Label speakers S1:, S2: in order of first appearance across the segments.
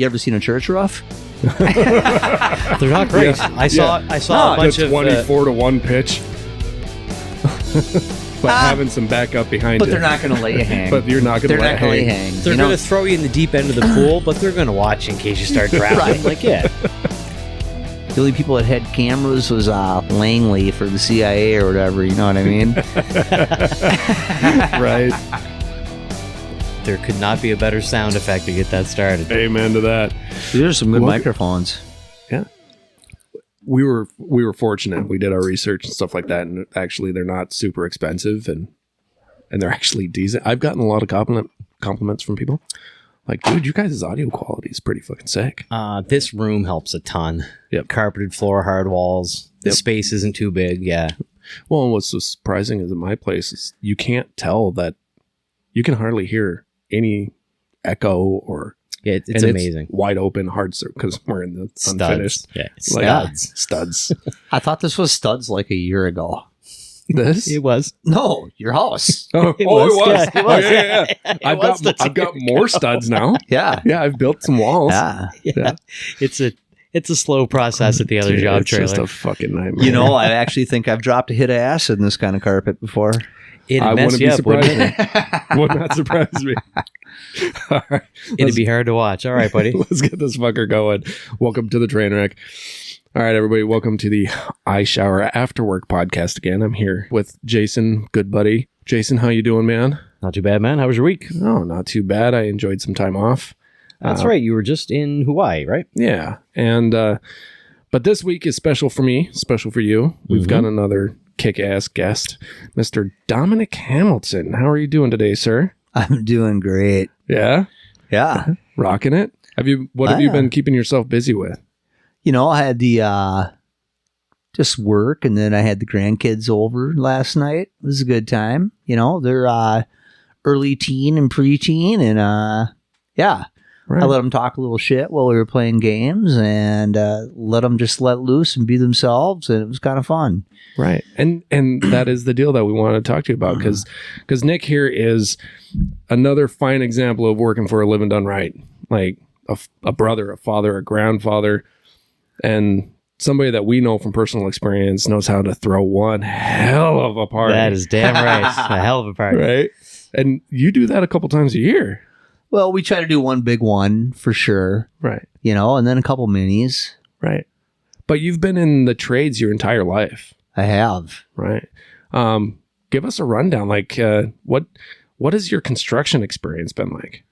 S1: You ever seen a church roof?
S2: They're not great.
S3: Yeah.
S2: I saw a bunch
S3: the
S2: of
S3: 24 to 1 pitch. But having some backup behind
S1: But
S3: you.
S1: they're not going to let you hang.
S3: But you're not going to let
S1: you
S3: hang.
S2: they're going to throw you in the deep end of the pool, but they're going to watch in case you start drowning.
S1: Right.
S2: Like, yeah.
S1: The only people that had cameras was Langley for the CIA or whatever, you know what I mean?
S3: Right.
S2: There could not be a better sound effect to get that started.
S3: Amen to that.
S1: These are some good
S3: Well,
S1: microphones.
S3: Yeah. We were fortunate. We did our research and stuff like that, and actually they're not super expensive, and they're actually decent. I've gotten a lot of compliments from people. Like, dude, you guys' audio quality is pretty fucking sick.
S2: This room helps a ton.
S3: Yep.
S2: Carpeted floor, hard walls. The
S3: Yep.
S2: space isn't too big. Yeah.
S3: Well, and what's so surprising is in my place is you can't tell that you can hardly hear any echo or
S2: Yeah, it's amazing.
S3: It's wide open, hard because we're in the unfinished.
S2: Studs. Yeah,
S3: Like,
S2: studs.
S3: Studs.
S1: I thought this was studs like a year ago.
S3: This?
S2: It was.
S1: No, your house.
S3: Oh,
S2: It
S3: it
S2: was.
S3: was.
S2: Yeah, it was.
S3: Yeah.
S2: It was studs.
S3: I've got more studs now.
S1: Yeah.
S3: Yeah, I've built some walls.
S1: Yeah.
S2: Yeah. It's a slow process at the other
S3: Dude,
S2: job
S3: it's
S2: trailer.
S3: just a fucking nightmare.
S1: You know, I actually think I've dropped a hit of acid in this kind of carpet before.
S2: It'd
S3: I
S2: mess
S3: wouldn't
S2: you
S3: be
S2: up, wouldn't
S3: surprised.
S2: it?
S3: Would not surprise me. All right,
S2: It'd be hard to watch. All right, buddy.
S3: let's get this fucker going. Welcome to the train wreck. All right, everybody. Welcome to the I Shower After Work podcast again. I'm here with Jason, good buddy. Jason, how you doing, man?
S2: Not too bad, man. How was your week?
S3: Oh, not too bad. I enjoyed some time off.
S2: That's right. You were just in Hawaii, right?
S3: Yeah. And, but this week is special for me, special for you. We've got another kick-ass guest, Mr. Dominic Hamilton. How are you doing today, sir?
S1: I'm doing great.
S3: Yeah?
S1: Yeah.
S3: Rocking it? What have you been keeping yourself busy with?
S1: You know, I had the just work, and then I had the grandkids over last night. It was a good time. You know, they're early teen and preteen, and yeah.
S3: Right.
S1: I let them talk a little shit while we were playing games, and let them just let loose and be themselves, and it was kind of fun.
S3: Right. And that is the deal that we want to talk to you about, because Nick here is another fine example of working for a living done right. Like a brother, a father, a grandfather, and somebody that we know from personal experience knows how to throw one hell of a party.
S2: That is damn right. A hell of a party.
S3: Right. And you do that a couple times a year.
S1: Well, we try to do one big one for sure,
S3: Right.
S1: you know, and then a couple minis.
S3: Right. But you've been in the trades your entire life.
S1: I have.
S3: Right. Give us a rundown. Like, what has your construction experience been like?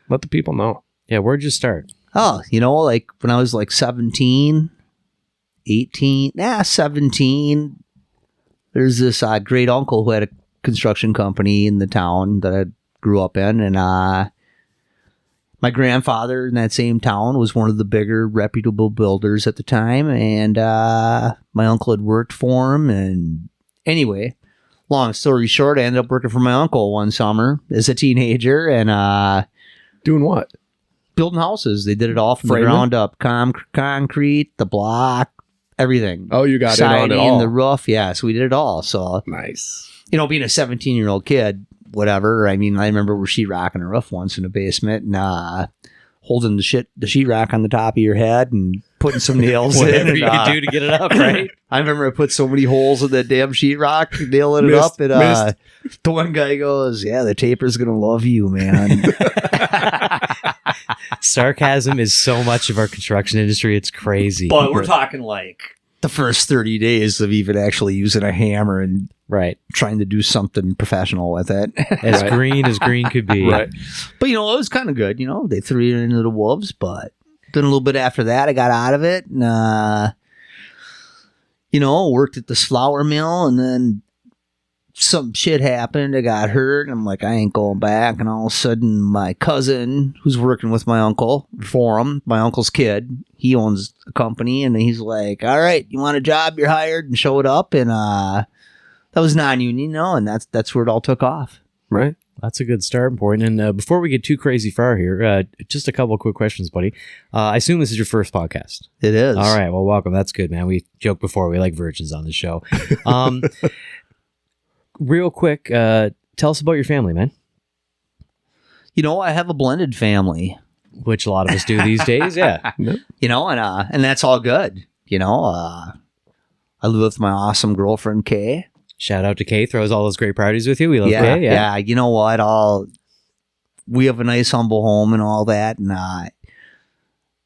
S3: Let the people know.
S2: Yeah, where'd you start?
S1: Oh, you know, like when I was like 17, there's this great uncle who had a construction company in the town that I grew up in. And my grandfather in that same town was one of the bigger reputable builders at the time. And my uncle had worked for him. And anyway, long story short, I ended up working for my uncle one summer as a teenager. And
S3: Doing what?
S1: building houses. They did it all from
S3: Framing?
S1: the ground up. Concrete, the block, everything.
S3: Oh, you got
S1: Siding,
S3: it on it all.
S1: the roof. Yeah, so we did it all. So,
S3: Nice.
S1: you know, being a 17-year-old kid, whatever. I mean, I remember we're sheetrocking a roof once in the basement and holding the sheetrock on the top of your head and putting some nails in.
S2: Whatever
S1: And,
S2: you could do to get it up, right?
S1: I remember I put so many holes in that damn sheetrock, nailing it up. And the one guy goes, "Yeah, the taper's going to love you, man."
S2: Sarcasm is so much of our construction industry. It's crazy.
S1: But we're talking like the first 30 days of even actually using a hammer and
S2: right.
S1: trying to do something professional with it.
S2: As green as green could be.
S3: Right.
S1: But, you know, it was kind of good. You know, they threw it into the wolves, but then a little bit after that, I got out of it and, you know, worked at this flour mill, and then some shit happened. I got hurt, and I'm like, I ain't going back. And all of a sudden, my cousin, who's working with my uncle for him, my uncle's kid, he owns a company, and he's like, "All right, you want a job? You're hired," and showed up, and that was non-union, you know, and that's where it all took off.
S3: Right.
S2: That's a good starting point. And before we get too crazy far here, just a couple of quick questions, buddy. I assume this is your first podcast.
S1: It is.
S2: All right. Well, welcome. That's good, man. We joked before we like virgins on the show. Real quick, tell us about your family, man.
S1: You know, I have a blended family.
S2: which a lot of us do these days. Yeah.
S1: You know, and that's all good. You know, I live with my awesome girlfriend, Kay.
S2: Shout out to Kay. Throws all those great parties with you. We love Kay.
S1: Yeah. You know what? We have a nice, humble home and all that. And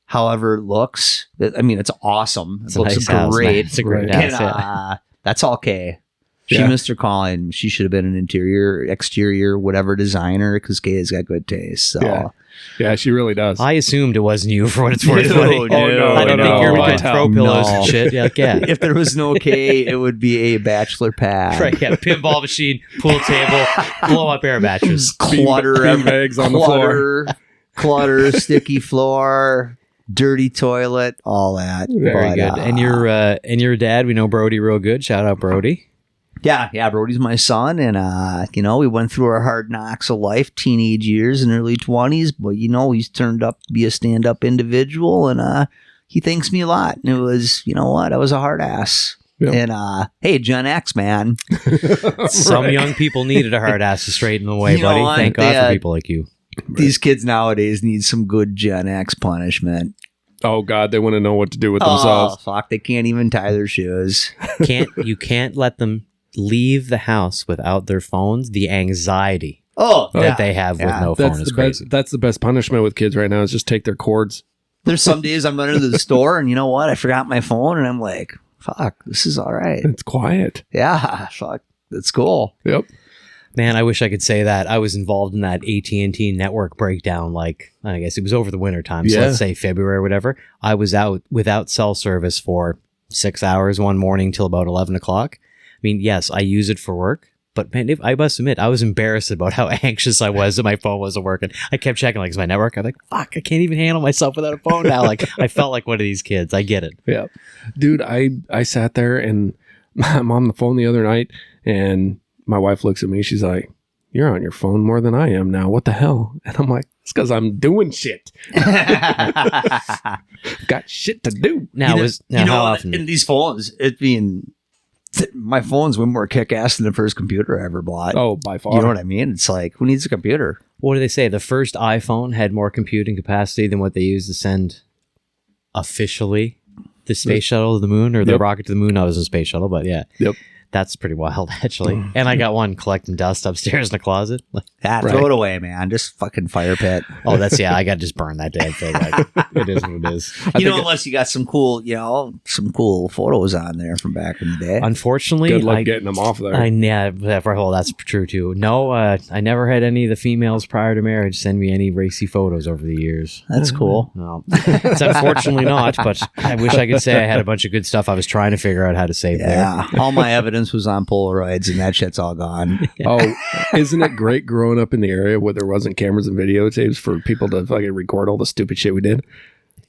S1: however it looks, I mean, it's awesome. It looks
S2: nice house,
S1: great.
S2: man. It's a great house.
S1: And, that's all Kay. She missed her calling. She should have been an interior, exterior, whatever designer, because Kay has got good taste. So.
S3: Yeah, she really does.
S2: I assumed it wasn't you for what it's worth. buddy. I didn't think you were buying throw pillows and shit. Yeah,
S1: If there was no K, it would be a bachelor pad.
S2: Right, yeah. Pinball machine, pool table, blow up air mattress.
S1: Clutter,
S3: eggs on the floor.
S1: Clutter, sticky floor, dirty toilet, all that.
S2: Very good. And your dad, we know Brody real good. Shout out Brody.
S1: Yeah, Brody's my son, and you know, we went through our hard knocks of life, teenage years and early 20s, but you know, he's turned up to be a stand-up individual, and he thanks me a lot. And it was, you know what, I was a hard ass. Yep. And hey, Gen X, man.
S2: Some young people needed a hard ass to straighten the way, buddy. Thank God for people like you.
S1: These kids nowadays need some good Gen X punishment.
S3: Oh God, they want to know what to do with themselves.
S1: Oh fuck, they can't even tie their shoes.
S2: You can't let them leave the house without their phones. The anxiety that they have with no phone is crazy.
S3: That's the best punishment with kids right now is just take their cords.
S1: There's some days I'm running to the store and you know what? I forgot my phone and I'm like, fuck, this is all right.
S3: It's quiet.
S1: Yeah, fuck, it's cool.
S3: Yep.
S2: Man, I wish I could say that. I was involved in that AT&T network breakdown, like, I guess it was over the winter time. So let's say February or whatever. I was out without cell service for 6 hours one morning till about 11 o'clock. I mean, yes, I use it for work, but man, I must admit, I was embarrassed about how anxious I was that my phone wasn't working. I kept checking, like, is my network? I'm like, fuck, I can't even handle myself without a phone now. Like, I felt like one of these kids. I get it.
S3: Yeah. Dude, I sat there and I'm on the phone the other night and my wife looks at me. She's like, you're on your phone more than I am now. What the hell? And I'm like, it's because I'm doing shit. Got shit to do.
S2: Now, how often?
S1: In these phones, my phone's way more kick-ass than the first computer I ever bought.
S3: Oh, by far.
S1: You know what I mean? It's like, who needs a computer?
S2: What do they say? The first iPhone had more computing capacity than what they used to send officially the space shuttle to the moon or the rocket to the moon. I was a space shuttle, but yeah.
S3: Yep.
S2: That's pretty wild, actually. And I got one collecting dust upstairs in the closet.
S1: Throw it away, man. Just fucking fire pit.
S2: Oh, I got to just burn that damn thing. Like, it is what it is.
S1: Unless you got some cool photos on there from back in the day.
S2: Unfortunately,
S3: good luck getting them off there.
S2: That's true too. No, I never had any of the females prior to marriage send me any racy photos over the years.
S1: That's cool.
S2: No, it's unfortunately not, but I wish I could say I had a bunch of good stuff I was trying to figure out how to save there.
S1: Yeah, all my evidence was on Polaroids and that shit's all gone.
S3: Oh, isn't it great growing up in the area where there wasn't cameras and videotapes for people to fucking record all the stupid shit we did?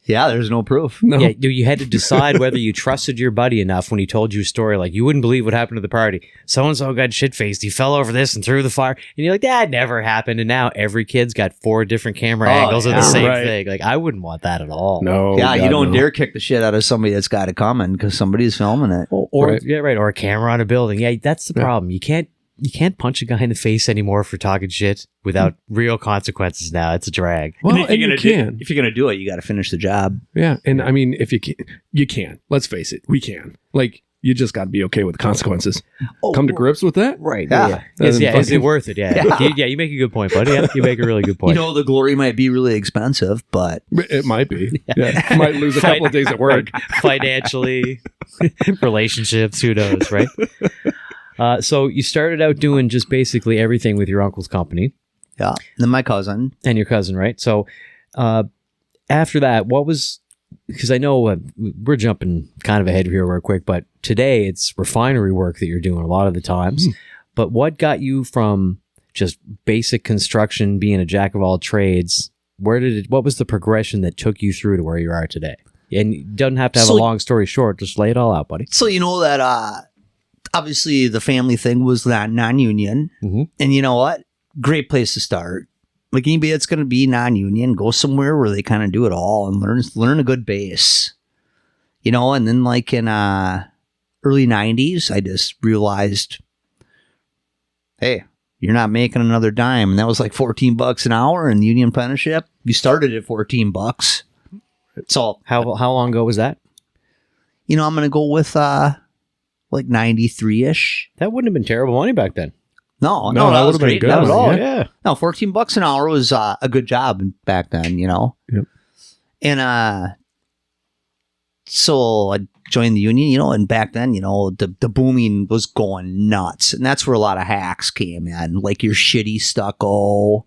S1: Yeah, there's no proof.
S3: No.
S2: Yeah, you had to decide whether you trusted your buddy enough when he told you a story. Like, you wouldn't believe what happened to the party. So-and-so got shit-faced. He fell over this and threw the fire. And you're like, that never happened. And now every kid's got 4 different camera angles of the same thing. Like, I wouldn't want that at all.
S3: No.
S1: Yeah, you don't dare kick the shit out of somebody that's got it coming because somebody's filming it.
S2: Or a camera on a building. Yeah, that's the problem. You can't punch a guy in the face anymore for talking shit without real consequences now. It's a drag.
S3: Well,
S1: if you're going to do it, you got to finish the job.
S3: Yeah. And I mean, if you can. Let's face it. We can. Like, you just got to be okay with the consequences. Come to grips with that.
S2: Right.
S1: Yeah.
S2: Is it worth it? Yeah. You make a good point, buddy. Yeah, you make a really good point.
S1: The glory might be really expensive, but
S3: it might be. Yeah. Might lose a couple of days at work.
S2: Financially, relationships, who knows, right? So you started out doing just basically everything with your uncle's company.
S1: Yeah. And then my cousin.
S2: And your cousin, right? So after that, because I know we're jumping kind of ahead here real quick, but today it's refinery work that you're doing a lot of the times. But what got you from just basic construction, being a jack of all trades, what was the progression that took you through to where you are today? And it doesn't have to have a long story short. Just lay it all out, buddy.
S1: So that obviously the family thing was non-union.
S2: Mm-hmm.
S1: And you know what? Great place to start. Like anybody that's going to be non-union, go somewhere where they kind of do it all and learn a good base. And then like in early 90s, I just realized, hey, you're not making another dime. And that was like $14 an hour in union apprenticeship. You started at $14. So
S2: How long ago was that?
S1: I'm going to go with like 93-ish.
S2: That wouldn't have been terrible money back then.
S1: No,
S3: that
S1: that was
S3: would've been
S1: great.
S3: good
S1: Not at all.
S3: money,
S2: Yeah.
S1: No, $14 an hour was a good job back then,
S3: Yep.
S1: And so I joined the union, and back then, the booming was going nuts. And that's where a lot of hacks came in, like your shitty stucco,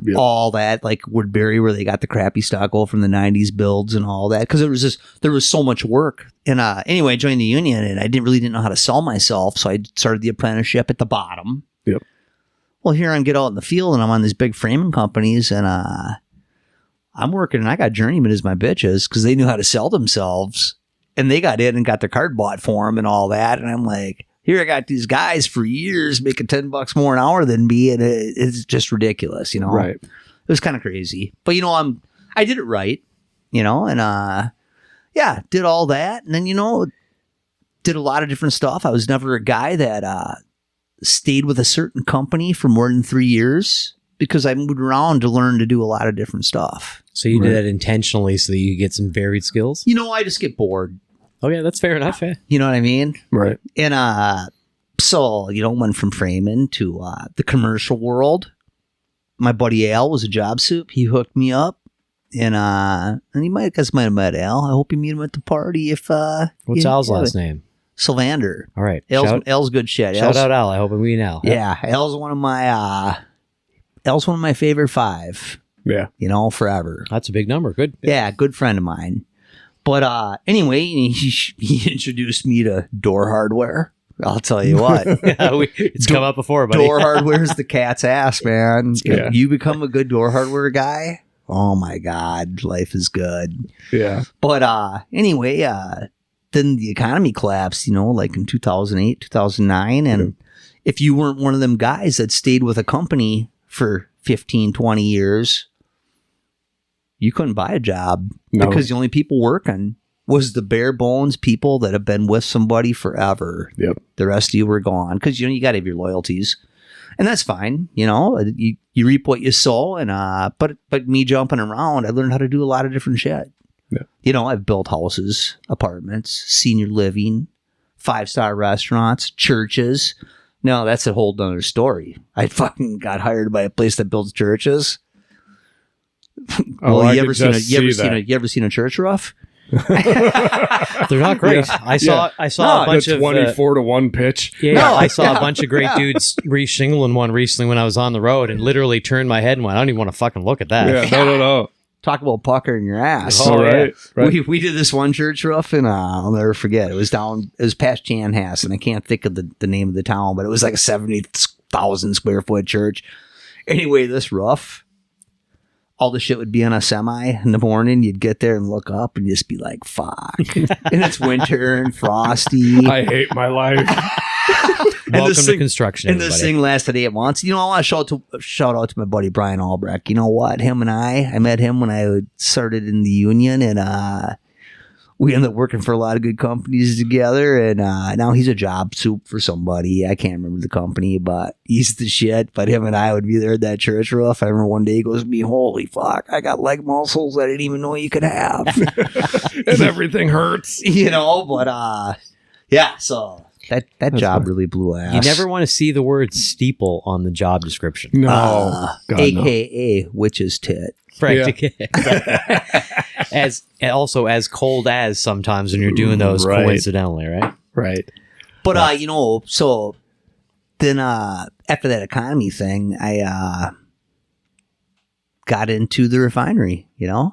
S3: Yep.
S1: all that, like Woodbury, where they got the crappy stucco from the 90s builds and all that. Because there was so much work. And anyway, I joined the union, and I didn't know how to sell myself. So I started the apprenticeship at the bottom.
S3: Yep.
S1: Well, here I get out in the field, and I'm on these big framing companies, and I'm working, and I got journeymen as my bitches because they knew how to sell themselves, and they got in and got their card bought for them and all that. And I'm like, here I got these guys for years making $10 more an hour than me, and it's just ridiculous,
S3: Right.
S1: It was kind of crazy, but I did it right, and did all that, and then did a lot of different stuff. I was never a guy that stayed with a certain company for more than 3 years because I moved around to learn to do a lot of different stuff.
S2: So you
S3: Right.
S2: did that intentionally so that you get some varied skills?
S1: I just get bored.
S2: Oh, yeah, that's fair enough. Yeah.
S1: You know what I mean?
S3: Right.
S1: And so, went from framing to the commercial world. My buddy Al was a job soup. He hooked me up. And you guys might have met Al. I hope you meet him at the party.
S2: What's Al's last name?
S1: Sylvander.
S2: All right.
S1: Al's good shit.
S2: Shout out Al. I hope we know.
S1: Yeah, Al's one of my favorite 5.
S3: Yeah.
S1: Forever.
S2: That's a big number. Good.
S1: Yeah, good friend of mine. But anyway, he introduced me to door hardware. I'll tell you what.
S2: Yeah, it's come up before, buddy.
S1: Door hardware is the cat's ass, man.
S3: Yeah.
S1: You become a good door hardware guy, oh my God, life is good.
S3: Yeah.
S1: But anyway, then the economy collapsed, like in 2008, 2009. And if you weren't one of them guys that stayed with a company for 15, 20 years, you couldn't buy a job because the only people working was the bare bones people that have been with somebody forever.
S3: Yep.
S1: The rest of you were gone because, you got to have your loyalties. And that's fine. You reap what you sow. And but me jumping around, I learned how to do a lot of different shit.
S3: Yeah.
S1: I've built houses, apartments, senior living, 5-star restaurants, churches. No, that's a whole other story. I fucking got hired by a place that builds churches.
S3: Oh,
S1: you ever seen a church roof?
S2: They're not great.
S3: Yeah.
S2: I saw a bunch of
S3: 24-to-1 pitch.
S2: I saw a bunch of great dudes re-shingling one recently when I was on the road, and literally turned my head and went, I don't even want to fucking look at that.
S3: Yeah, no.
S1: Talk about puckering your ass.
S3: Oh, right.
S1: We did this one church roof, and I'll never forget. It was past Chanhassen, and I can't think of the name of the town, but it was like a 70,000 square foot church. Anyway, this roof, all the shit would be on a semi in the morning. You'd get there and look up and just be like, fuck. And it's winter and frosty.
S3: I hate my life.
S2: Welcome to construction,
S1: And
S2: everybody.
S1: this thing lasted 8 months. I want to shout out to my buddy Brian Albrecht. You know what? Him and I met him when I started in the union, and we ended up working for a lot of good companies together. And now he's a job soup for somebody. I can't remember the company, but he's the shit. But him and I would be there at that church roof. I remember one day he goes to me, holy fuck, I got leg muscles I didn't even know you could have.
S3: And everything hurts.
S1: But yeah, so that job
S3: funny.
S1: really blew ass.
S2: You never want to see the word steeple on the job description.
S3: No. God,
S1: AKA witch's tit.
S2: Right. As cold as sometimes when you're doing those
S3: Right.
S2: coincidentally, right?
S3: no. Right.
S1: But so then after that economy thing, I got into the refinery,
S3: Yeah.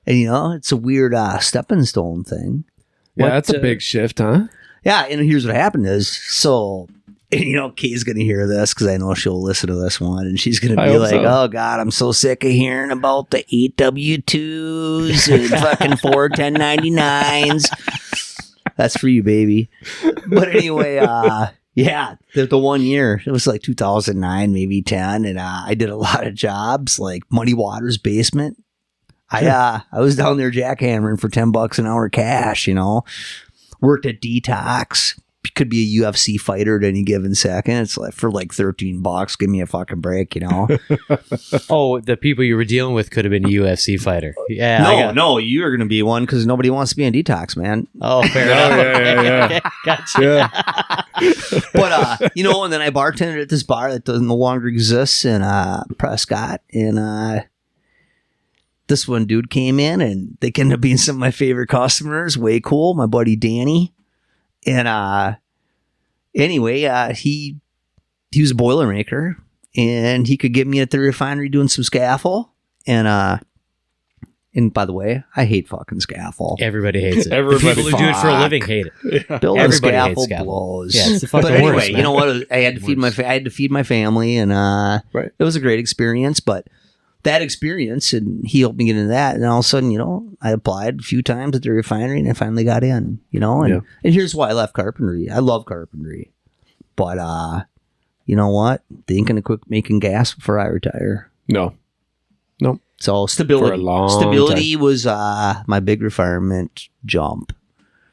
S1: and it's a weird stepping stone thing.
S3: Yeah,
S2: What,
S3: that's a big shift, huh?
S1: Yeah, and here's what happened is, so, and Kay's going to hear this because I know she'll listen to this one, and she's going to
S3: I
S1: be
S3: hope
S1: like,
S3: so.
S1: oh, God, I'm so sick of hearing about the 8W2s and fucking 4 1099s. That's for you, baby. But anyway, yeah, the 1 year, it was like 2009, maybe 10, and I did a lot of jobs, like Muddy Waters basement. I was down there jackhammering for $10 an hour cash, Worked at Detox, could be a UFC fighter at any given second. It's like for like $13. Give me a fucking break, you know?
S2: Oh, the people you were dealing with could have been a UFC fighter. Yeah.
S1: No, you're going to be one because nobody wants to be in detox, man.
S2: Oh, fair enough.
S3: Yeah.
S2: Okay, gotcha.
S1: But, you know, and then I bartended at this bar that doesn't no longer exists in Prescott. And this one dude came in and they ended up being some of my favorite customers. Way cool. My buddy Danny. And anyway, he was a Boilermaker, and he could get me at the refinery doing some scaffold. And by the way, I hate fucking scaffold.
S2: Everybody hates it.
S3: Everybody-
S2: The people who do it for a living hate it.
S3: Yeah.
S1: Building
S2: Everybody hates
S1: scaffold
S2: scaffold.
S1: blows.
S2: Yeah, it's the fucking
S1: But anyway,
S2: worst,
S1: you
S2: man.
S1: know what? I had to feed my family, and
S3: Right.
S1: it was a great experience. But that experience, and he helped me get into that, and all of a sudden, you know, I applied a few times at the refinery, and I finally got in. You know, and here's why I left Carpentry. I love Carpentry, but you know what? They ain't gonna quit making gas before I retire.
S3: No.
S1: So stability,
S3: For a long
S1: was my big requirement jump.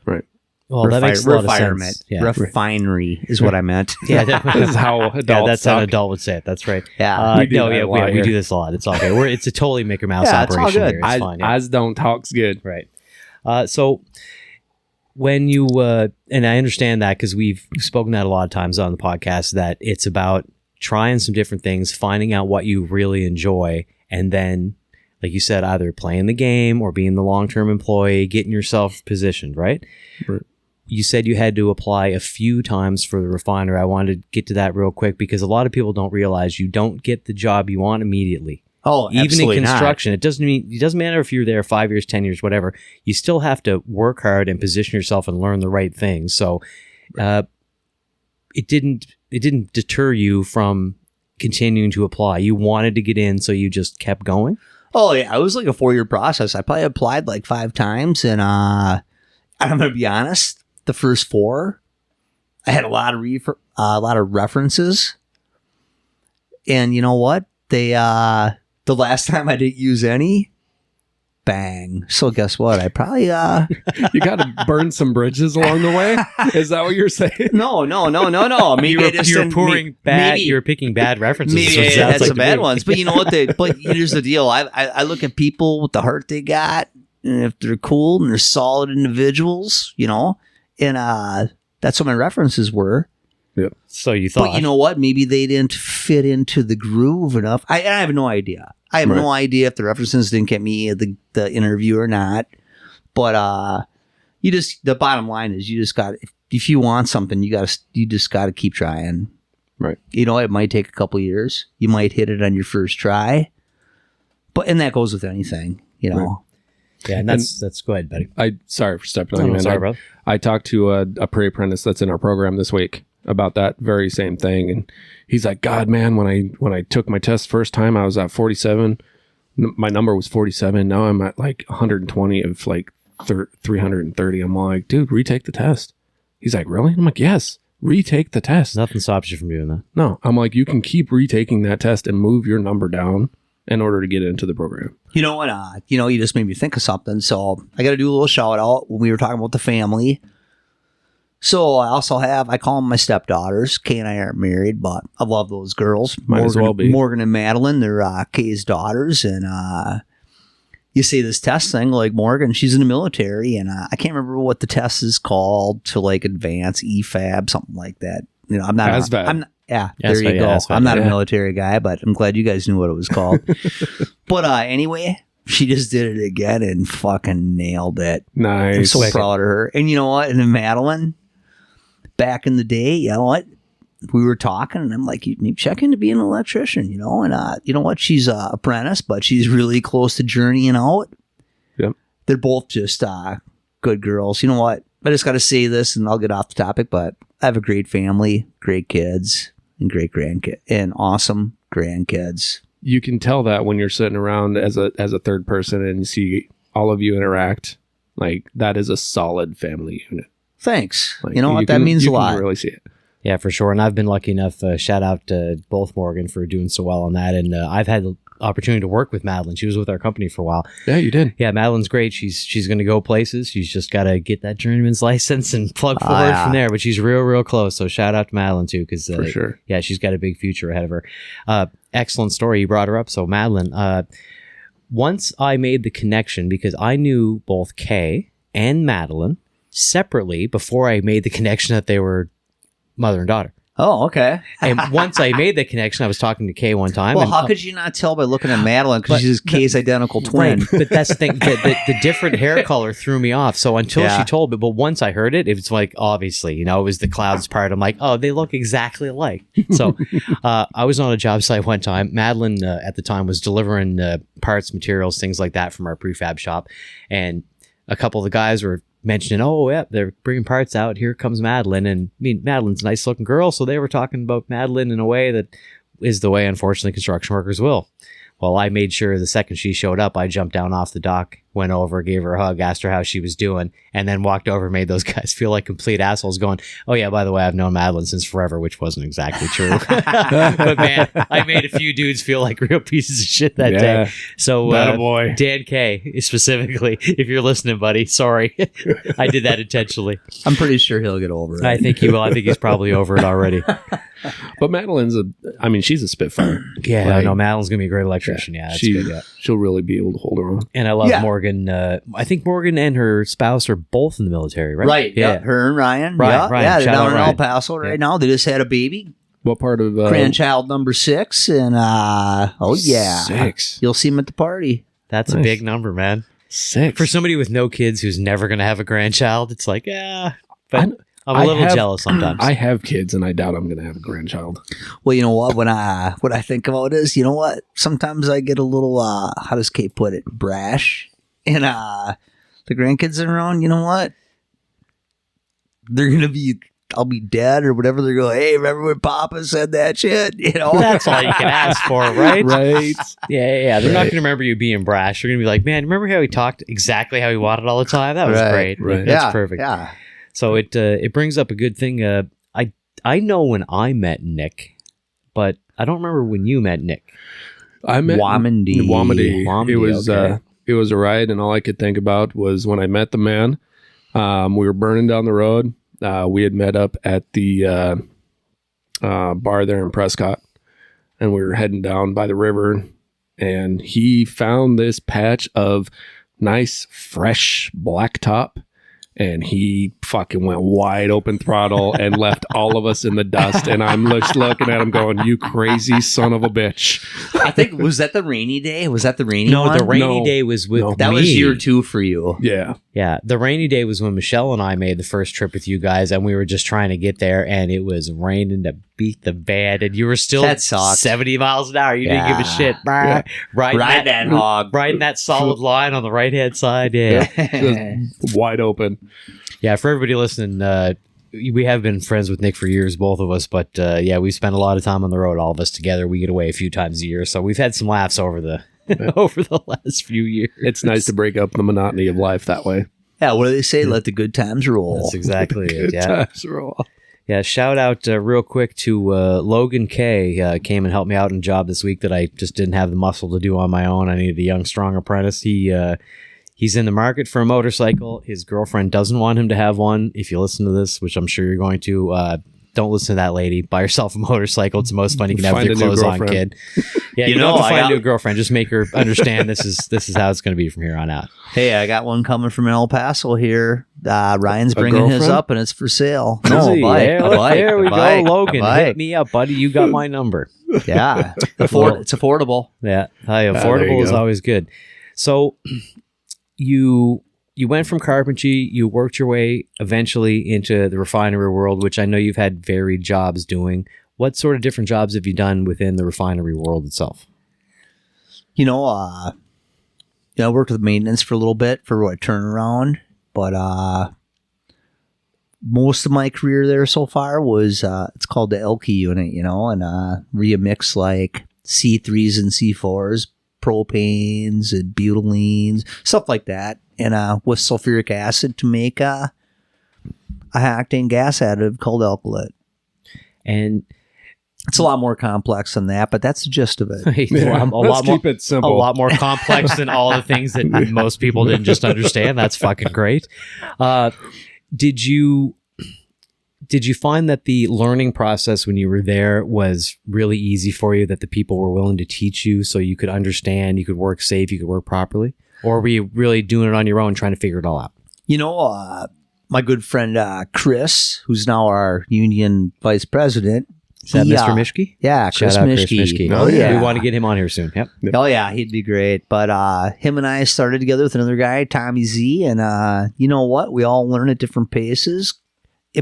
S3: Right.
S2: Well, that makes a lot of
S1: Refinement.
S2: sense. Yeah.
S1: Refinery is what I meant.
S2: Yeah,
S3: This is how adults
S2: that's how an
S3: talk.
S2: adult would say it. That's right.
S1: Yeah.
S3: We do that a lot
S2: we
S3: here.
S2: do this a lot. It's okay. It's a totally Maker Mouse
S1: Yeah, it's all
S2: operation
S1: good.
S2: here. It's fine. Yeah.
S3: As don't talks good.
S2: Right. So when you, and I understand that because we've spoken that a lot of times on the podcast, that it's about trying some different things, finding out what you really enjoy, and then, like you said, either playing the game or being the long-term employee, getting yourself positioned, right?
S3: Right.
S2: You said you had to apply a few times for the refinery. I wanted to get to that real quick because a lot of people don't realize you don't get the job you want immediately.
S1: Oh,
S2: Even
S1: absolutely
S2: in
S1: not.
S2: construction, it doesn't matter if you're there 5 years, 10 years, whatever. You still have to work hard and position yourself and learn the right things. So, it didn't deter you from continuing to apply. You wanted to get in, so you just kept going.
S1: Oh yeah, it was like a 4-year process. I probably applied like 5 times, and I'm gonna be honest. The first 4, I had a lot of references, and you know what? They the last time I didn't use any, bang. So guess what? I probably
S3: You got to burn some bridges along the way. Is that what you're saying?
S1: no. Maybe
S2: You were picking bad references.
S1: Maybe
S2: so it
S1: I
S2: sounds
S1: had
S2: like
S1: some
S2: to
S1: bad
S2: me.
S1: ones, but you know what? But here's the deal. I look at people with the heart they got, and if they're cool and they're solid individuals, you know, and that's what my references were.
S3: Yep.
S2: So you thought,
S1: But you know what? Maybe they didn't fit into the groove enough. I have no idea. I have no idea if the references didn't get me the interview or not. But the bottom line is you just got, if you want something, you just got to keep trying.
S3: Right.
S1: You know, it might take a couple years. You might hit it on your first try. And that goes with anything, you know.
S3: Right.
S2: yeah, and that's go ahead, buddy.
S3: Sorry for stepping on you, man.
S2: Sorry, brother.
S3: I talked to a pre-apprentice that's in our program this week about that very same thing, and he's like, God, man, when I took my test first time, I was at 47. My number was 47. Now I'm at like 120 of like 330. I'm like, dude, retake the test. He's like, really? I'm like, yes, retake the test.
S2: Nothing stops you from doing that.
S3: No, I'm like, you can keep retaking that test and move your number down in order to get into the program.
S1: You know what? You just made me think of something. So I got to do a little shout out when we were talking about the family. So I call them my stepdaughters. Kay and I aren't married, but I love those girls.
S3: Might as well be.
S1: Morgan and Madeline, they're Kay's daughters. And you say this test thing, like Morgan, she's in the military, and I can't remember what the test is called to like advance EFAB, something like that. You know, I'm not.
S3: ASVAB.
S1: I'm not, yeah,
S2: ASVAB,
S1: there you go.
S2: ASVAB,
S1: I'm not a
S3: yeah.
S1: military guy, but I'm glad you guys knew what it was called. But anyway, she just did it again and fucking nailed it. I'm
S3: Nice.
S1: so proud of her. And you know what? And then Madeline, back in the day, you know what? We were talking, and I'm like, you need to check into being an electrician, you know? And you know what? She's an apprentice, but she's really close to journeying out.
S3: Yep.
S1: They're both just good girls. You know what? I just got to say this, and I'll get off the topic, but I have a great family, great kids, and great grandkids, and awesome grandkids.
S3: You can tell that when you're sitting around as a third person and you see all of you interact. Like, that is a solid family unit.
S1: Thanks.
S3: Like,
S1: you know what? That means a
S3: you
S1: lot.
S3: can really see it.
S2: Yeah, for sure. And I've been lucky enough. Shout out to both Morgan for doing so well on that. And I've had opportunity to work with Madeline. She was with our company for a while.
S3: Yeah, you did.
S2: Yeah, Madeline's great. She's going to go places. She's just got to get that journeyman's license and plug forward from there. But she's real close. So shout out to Madeline too, because
S3: For sure.
S2: Yeah, she's got a big future ahead of her. Excellent story. You brought her up. So Madeline, once I made the connection, because I knew both Kay and Madeline separately before I made the connection that they were mother and daughter.
S1: Oh, okay.
S2: And once I made the connection, I was talking to Kay one time.
S1: Well,
S2: and,
S1: how could you not tell by looking at Madeline, because she's Kay's identical twin?
S2: Right, but that's the thing. The different hair color threw me off. So until she told me, but once I heard it, it was like, obviously, it was the clouds part. I'm like, oh, they look exactly alike. So I was on a job site one time. Madeline at the time was delivering parts, materials, things like that from our prefab shop. And a couple of the guys were mentioning, oh, yeah, they're bringing parts out. Here comes Madeline. And Madeline's a nice looking girl. So they were talking about Madeline in a way that is the way, unfortunately, construction workers will. Well, I made sure the second she showed up, I jumped down off the dock, went over, gave her a hug, asked her how she was doing, and then walked over and made those guys feel like complete assholes going, oh, yeah, by the way, I've known Madeline since forever, which wasn't exactly true. But, man, I made a few dudes feel like real pieces of shit that day. So,
S3: boy.
S2: Dan K, specifically, if you're listening, buddy, sorry. I did that intentionally.
S1: I'm pretty sure he'll get over it.
S2: I think he will. I think he's probably over it already.
S3: But Madeline's she's a spitfire.
S2: Yeah, I know Madeline's going to be a great electrician. Yeah, that's good. Yeah.
S3: She'll really be able to hold her own.
S2: And I love Morgan. I think Morgan and her spouse are both in the military, right?
S1: Right. Yeah. Her and Ryan.
S2: Ryan.
S1: Yeah, they're
S2: Shout
S1: down
S2: out
S1: in
S2: Ryan.
S1: El Paso right now. They just had a baby.
S3: What part of...
S1: grandchild number 6. And,
S3: 6.
S1: You'll see him at the party.
S2: That's a big number, man.
S3: 6.
S2: For somebody with no kids who's never going to have a grandchild, it's like, but I'm a little jealous sometimes.
S3: I have kids, and I doubt I'm going to have a grandchild.
S1: Well, you know what? When I think about it is, you know what? Sometimes I get a little, how does Kate put it? Brash. And the grandkids are around, you know what? They're going to be... I'll be dead or whatever. They're going, hey, remember when Papa said that shit?
S2: That's all you can ask for, right?
S3: Right.
S2: Yeah. They're not going to remember you being brash. They're going to be like, man, remember how he talked exactly how he wanted all the time? That was great.
S3: Right.
S2: That's perfect.
S1: Yeah.
S2: So it brings up a good thing. I know when I met Nick, but I don't remember when you met Nick.
S3: I met
S1: Wamandee.
S3: Wamandee. It was a ride, and all I could think about was when I met the man. We were burning down the road. We had met up at the bar there in Prescott, and we were heading down by the river, and he found this patch of nice, fresh blacktop, and he fucking went wide open throttle and left all of us in the dust. And I'm just looking at him going, you crazy son of a bitch.
S1: I think, was that the rainy day? Was that the rainy
S2: No,
S1: one?
S2: the rainy day was with
S1: That
S2: me.
S1: was year 2 for you.
S3: Yeah.
S2: Yeah, the rainy day was when Michelle and I made the first trip with you guys, and we were just trying to get there, and it was raining to beat the bed, and you were still
S1: That sucked.
S2: 70 miles an hour. You didn't give a shit.
S3: Yeah.
S2: Riding
S1: that hog.
S2: Riding that solid line on the right-hand side. Yeah.
S3: Wide open.
S2: Yeah, for everybody listening, we have been friends with Nick for years, both of us, but we spent a lot of time on the road, all of us together. We get away a few times a year, so we've had some laughs over the over the last few years.
S3: It's nice to break up the monotony of life that way.
S1: Yeah, what do they say? Let the good times roll.
S2: That's exactly it.
S3: Good
S2: Yeah.
S3: times roll.
S2: Yeah, shout out real quick to Logan K. Came and helped me out in a job this week that I just didn't have the muscle to do on my own. I needed a young, strong apprentice. He's in the market for a motorcycle. His girlfriend doesn't want him to have one. If you listen to this, which I'm sure you're going to, don't listen to that lady. Buy yourself a motorcycle. It's the most fun you can have with your clothes on, kid. Yeah, you don't have to find a new girlfriend. Just make her understand this is how it's going to be from here on out.
S1: Hey, I got one coming from El Paso here. Ryan's bringing his up, and it's for sale.
S2: No,
S1: a bike.
S2: There we
S1: bike,
S2: go, Logan. Hit me up, buddy. You got my number.
S1: Yeah, it's affordable.
S2: Yeah, affordable is always good. So you went from carpentry, you worked your way eventually into the refinery world, which I know you've had varied jobs doing. What sort of different jobs have you done within the refinery world itself?
S1: I worked with maintenance for a little bit for what turnaround, but most of my career there so far was it's called the Elke unit, and where you mix like C3s and C4s, propanes and butylenes, stuff like that, and with sulfuric acid to make a octane gas additive called alkylate.
S2: And
S1: It's a lot more complex than that, but that's the gist of it.
S3: Let's keep it
S2: A
S3: simple.
S2: lot more complex than all the things that most people didn't just understand. That's fucking great. Did you find that the learning process when you were there was really easy for you, that the people were willing to teach you so you could understand, you could work safe, you could work properly? Or were you really doing it on your own, trying to figure it all out?
S1: You know, my good friend Chris, who's now our union vice president.
S2: Is that Mr. Mishke?
S1: Yeah, Chris
S2: Shout out Chris
S1: Mishke.
S2: Mishke.
S3: Oh, yeah.
S2: We want to get him on here soon. Yep.
S1: Oh yeah, he'd be great. But him and I started together with another guy, Tommy Z, and you know what? We all learn at different paces.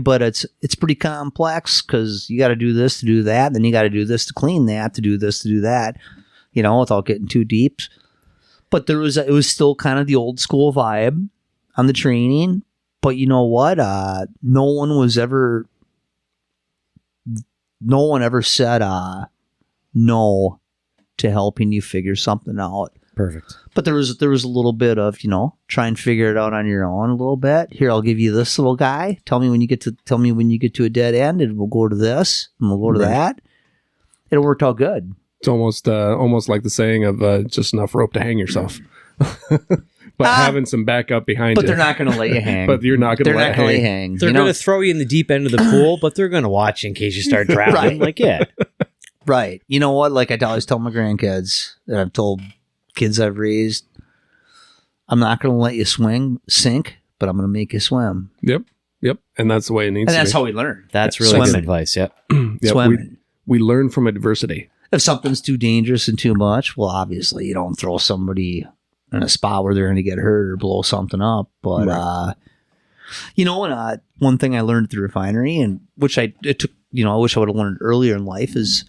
S1: But it's pretty complex because you got to do this to do that, then you got to do this to clean that, to do this to do that. You know, without getting too deep. But it was still kind of the old school vibe on the training. But you know what? No one ever said no to helping you figure something out.
S2: Perfect.
S1: But there was a little bit of, you know, try and figure it out on your own a little bit. Here, I'll give you this little guy. Tell me when you get to a dead end, and we'll go to this, and we'll go to that. It worked out good.
S3: It's almost like the saying of just enough rope to hang yourself. But having some backup behind you.
S1: But they're not going to let you hang.
S3: But you're not going to let
S1: you
S3: hang.
S1: hang.
S2: They're going to throw you in the deep end of the pool, but they're going to watch in case you start drowning.
S1: Right.
S2: Like, yeah.
S1: Right. You know what? Like I always tell my grandkids, and I've told kids I've raised, I'm not going to let you sink, but I'm going to make you swim.
S3: Yep. And that's the way it needs to be.
S1: And that's how we learn.
S2: That's really good advice. Yep.
S1: Swimming.
S3: We learn from adversity.
S1: If something's too dangerous and too much, well, obviously you don't throw somebody in a spot where they're going to get hurt or blow something up. But,
S3: Right.
S1: you know, and one thing I learned at the refinery, and which I wish I would have learned earlier in life, is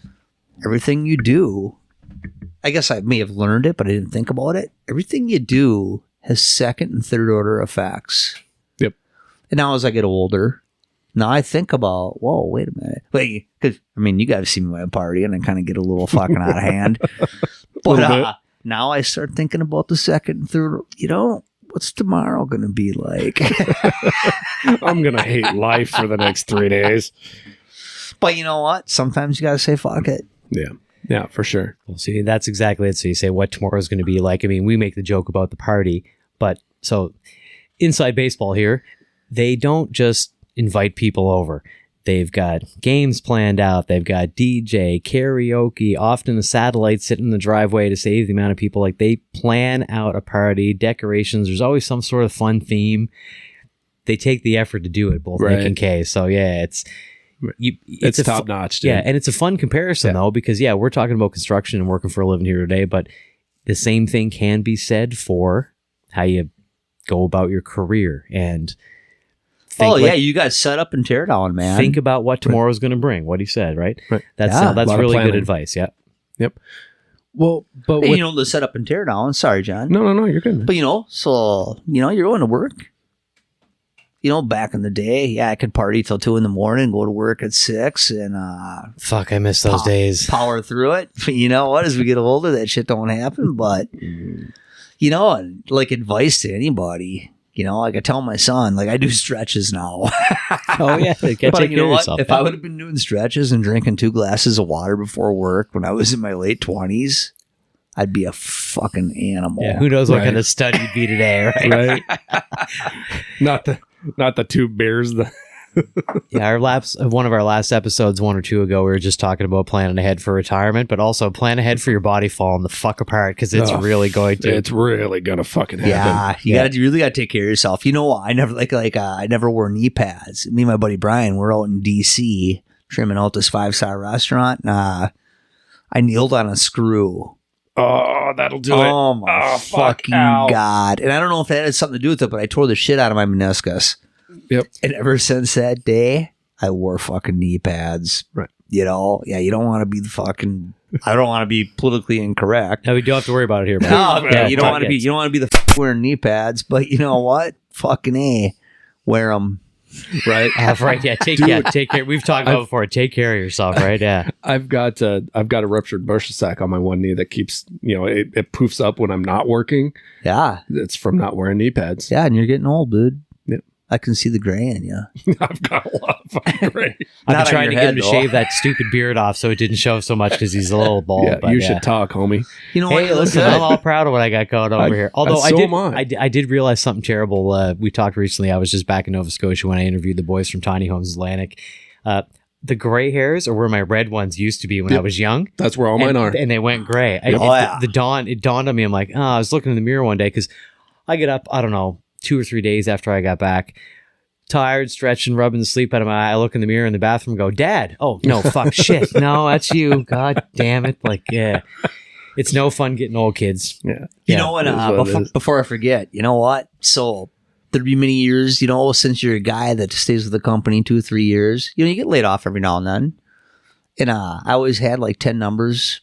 S1: everything you do, I guess I may have learned it, but I didn't think about it. Everything you do has second and third order effects.
S3: Yep.
S1: And now as I get older, now I think about, whoa, wait a minute. Wait, because, I mean, you guys see me at a party and I kind of get a little fucking out of hand. But now I start thinking about the second and third, you know, what's tomorrow going to be like?
S3: I'm going to hate life for the next 3 days.
S1: But you know what? Sometimes you got to say, fuck it.
S3: Yeah, for sure.
S2: Well, see, that's exactly it. So you say what tomorrow is going to be like. I mean, we make the joke about the party, but so inside baseball here, they don't just invite people over. They've got games planned out. They've got DJ, karaoke, often a satellite sitting in the driveway to save the amount of people. Like, they plan out a party, decorations. There's always some sort of fun theme. They take the effort to do it, both Nick and Kay. So yeah, it's
S3: top notch, dude.
S2: Yeah, and it's a fun comparison though, because we're talking about construction and working for a living here today, but the same thing can be said for how you go about your career and
S1: you got set up and tear down, man.
S2: Think about what tomorrow's going to bring. What he said, right? That's really good advice. Yeah.
S3: Yep. Well, but
S1: you know, the set up and tear down. Sorry, John.
S3: No, you're good, man.
S1: But you know, so you know, you're going to work. You know, back in the day, I could party till 2 a.m, go to work at 6, and
S2: fuck, I miss those days.
S1: Power through it. But you know what? As we get older, that shit don't happen. But you know, like advice to anybody. You know, like I tell my son, like I do stretches now.
S2: Oh yeah,
S1: but you know what? If I would have been doing stretches and drinking 2 glasses of water before work when I was in my late 20s, I'd be a fucking animal.
S2: Yeah, who knows what kind of stud you'd be today, right?
S3: Not the 2 beers.
S2: One of our last episodes, 1 or 2 ago, we were just talking about planning ahead for retirement, but also plan ahead for your body falling the fuck apart, because it's really going to.
S3: It's really gonna fucking happen.
S1: Yeah, you really got to take care of yourself. You know, I never I never wore knee pads. Me and my buddy Brian, we're out in DC trimming out this 5-star restaurant. I kneeled on a screw.
S3: Oh, that'll do it.
S1: Oh my fucking God! And I don't know if that had something to do with it, but I tore the shit out of my meniscus.
S3: Yep.
S1: And ever since that day, I wore fucking knee pads.
S3: Right.
S1: You know, you don't want to be I don't want to be politically incorrect.
S2: No, we don't have to worry about it here.
S1: You don't want to be the wearing knee pads, but you know what? Fucking A, wear them.
S3: Right.
S2: Right. Yeah. Take care. We've talked about before. Take care of yourself. Right. Yeah.
S3: I've got a ruptured bursa sac on my one knee that keeps, it poofs up when I'm not working.
S1: Yeah.
S3: It's from not wearing knee pads.
S1: Yeah. And you're getting old, dude.
S3: Yep.
S1: I can see the gray in you.
S3: I've got a lot of fucking gray.
S2: I've
S1: Not
S2: been
S1: on
S2: trying to
S1: your
S2: get him to
S1: head, though.
S2: shave that stupid beard off so it didn't show so much because he's a little bald.
S3: Yeah,
S2: but
S3: you should talk, homie.
S1: You know what?
S2: Hey,
S1: You look
S2: listen,
S1: good.
S2: I'm all proud of what I got going over here. Although
S3: so am I.
S2: I did realize something terrible. We talked recently. I was just back in Nova Scotia when I interviewed the boys from Tiny Homes Atlantic. The gray hairs are where my red ones used to be when I was young.
S3: That's where all mine are.
S2: And they went gray. It dawned on me. I'm like, I was looking in the mirror one day because I get up, I don't know, 2 or 3 days after I got back, tired, stretching, rubbing the sleep out of my eye. I look in the mirror in the bathroom and go, Dad. Oh, no, fuck, shit. No, that's you. God damn it. Like, yeah. It's no fun getting old, kids.
S3: Yeah.
S1: You know what? Before I forget, you know what? So there'd be many years, you know, since you're a guy that stays with the company 2 or 3 years, you know, you get laid off every now and then. And I always had like 10 numbers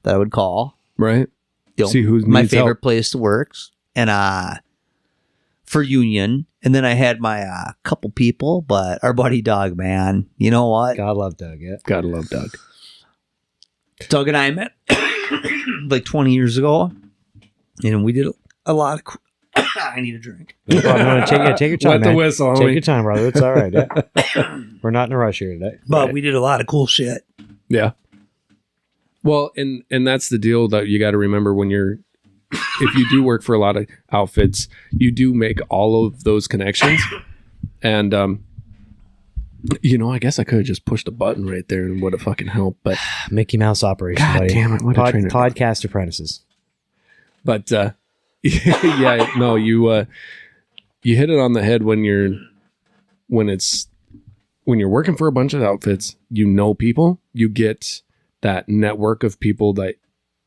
S1: that I would call.
S3: Right.
S1: You know,
S3: See who's
S1: my
S3: needs
S1: favorite
S3: help.
S1: place to work. And for union. And then I had my couple people, but our buddy Doug, man, you know what?
S2: God love Doug, yeah.
S3: Gotta love Doug.
S1: Doug and I met like 20 years ago. And we did a lot of... I need a drink.
S2: No problem. Take your time,
S3: Wet the
S2: man.
S3: whistle,
S2: Take
S3: homie.
S2: your time, brother. It's all right. Yeah. We're not in a rush here today.
S1: But we did a lot of cool shit.
S3: Yeah. Well, and that's the deal that you got to remember when you're, if you do work for a lot of outfits, you do make all of those connections. And, you know, I guess I could have just pushed a button right there and would have fucking helped. But
S2: Mickey Mouse operation,
S3: God
S2: buddy.
S3: damn it, what a trainer.
S2: Podcast apprentices.
S3: But yeah, no, you hit it on the head when you're working for a bunch of outfits. You know people, you get that network of people that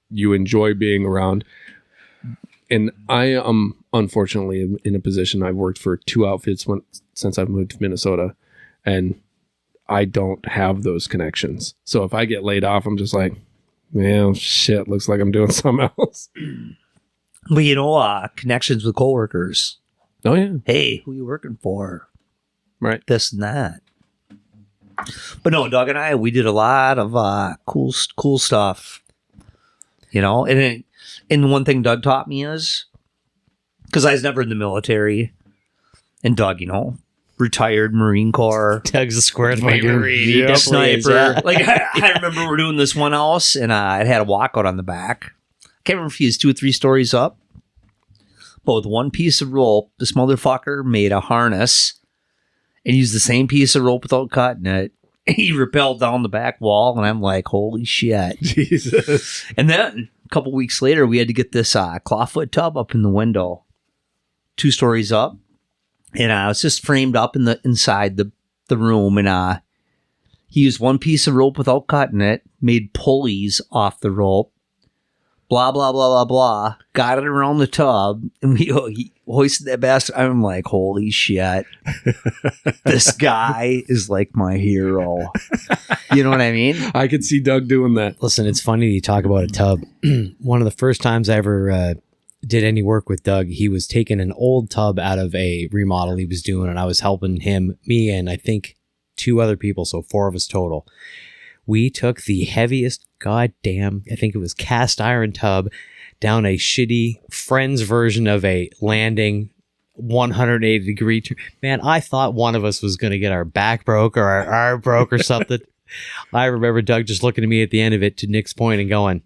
S3: you enjoy being around. And I am unfortunately in a position. I've worked for 2 outfits since I've moved to Minnesota, and I don't have those connections. So if I get laid off, I'm just like, man, shit, looks like I'm doing something else.
S1: But you know, connections with coworkers.
S3: Oh yeah.
S1: Hey, who you working for?
S3: Right.
S1: This and that. But no, Doug and I, we did a lot of cool stuff. You know, and one thing Doug taught me is, because I was never in the military, and Doug, you know, retired Marine Corps.
S2: Doug's a square away
S3: Fucking-
S2: Marine.
S3: yeah.
S2: He definitely is,
S1: Sniper.
S2: yeah.
S1: Like I remember we're doing this one house, and it had a walkout on the back. I can't remember if he was 2 or 3 stories up. But with one piece of rope, this motherfucker made a harness and used the same piece of rope without cutting it. And he rappelled down the back wall, and I'm like, holy shit.
S3: Jesus.
S1: And then a couple weeks later, we had to get this clawfoot tub up in the window, 2 stories up. And it was just framed up inside the room. And he used one piece of rope without cutting it, made pulleys off the rope. Blah, blah, blah, blah, blah. Got it around the tub, and he hoisted that bastard. I'm like, holy shit. This guy is like my hero. You know what I mean?
S3: I could see Doug doing that.
S2: Listen, it's funny you talk about a tub. One of the first times I ever did any work with Doug, he was taking an old tub out of a remodel he was doing, and I was helping him, me, and I think 2 other people, so 4 of us total. We took the heaviest goddamn, I think it was cast iron tub, down a shitty Friends version of a landing 180 degree. Man, I thought one of us was going to get our back broke or our arm broke or something. I remember Doug just looking at me at the end of it, to Nick's point, and going,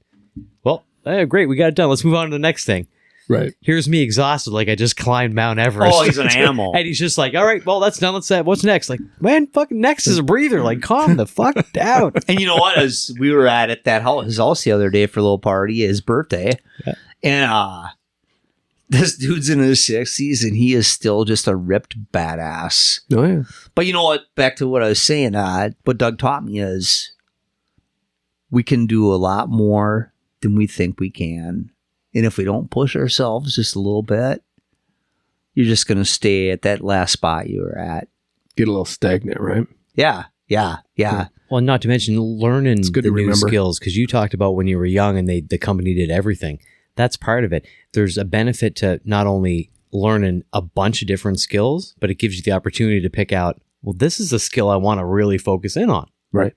S2: well, great, we got it done. Let's move on to the next thing.
S3: Right.
S2: Here's me exhausted, like I just climbed Mount Everest.
S1: Oh, he's an animal.
S2: And he's just like, all right, well, that's done. Let's what's next? Like, man, fucking next is a breather. Like, calm the fuck down.
S1: And you know what? As we were at that his house the other day for a little party, his birthday, and this dude's in his 60s, and he is still just a ripped badass.
S3: Oh yeah.
S1: But you know what? Back to what I was saying. What Doug taught me is we can do a lot more than we think we can, and if we don't push ourselves just a little bit, you're just going to stay at that last spot you were at.
S3: Get a little stagnant, right?
S1: Yeah.
S2: Well, not to mention learning
S3: It's good
S2: the
S3: to
S2: new
S3: remember.
S2: skills, because you talked about when you were young and the company did everything. That's part of it. There's a benefit to not only learning a bunch of different skills, but it gives you the opportunity to pick out, well, this is a skill I want to really focus in on.
S3: Right.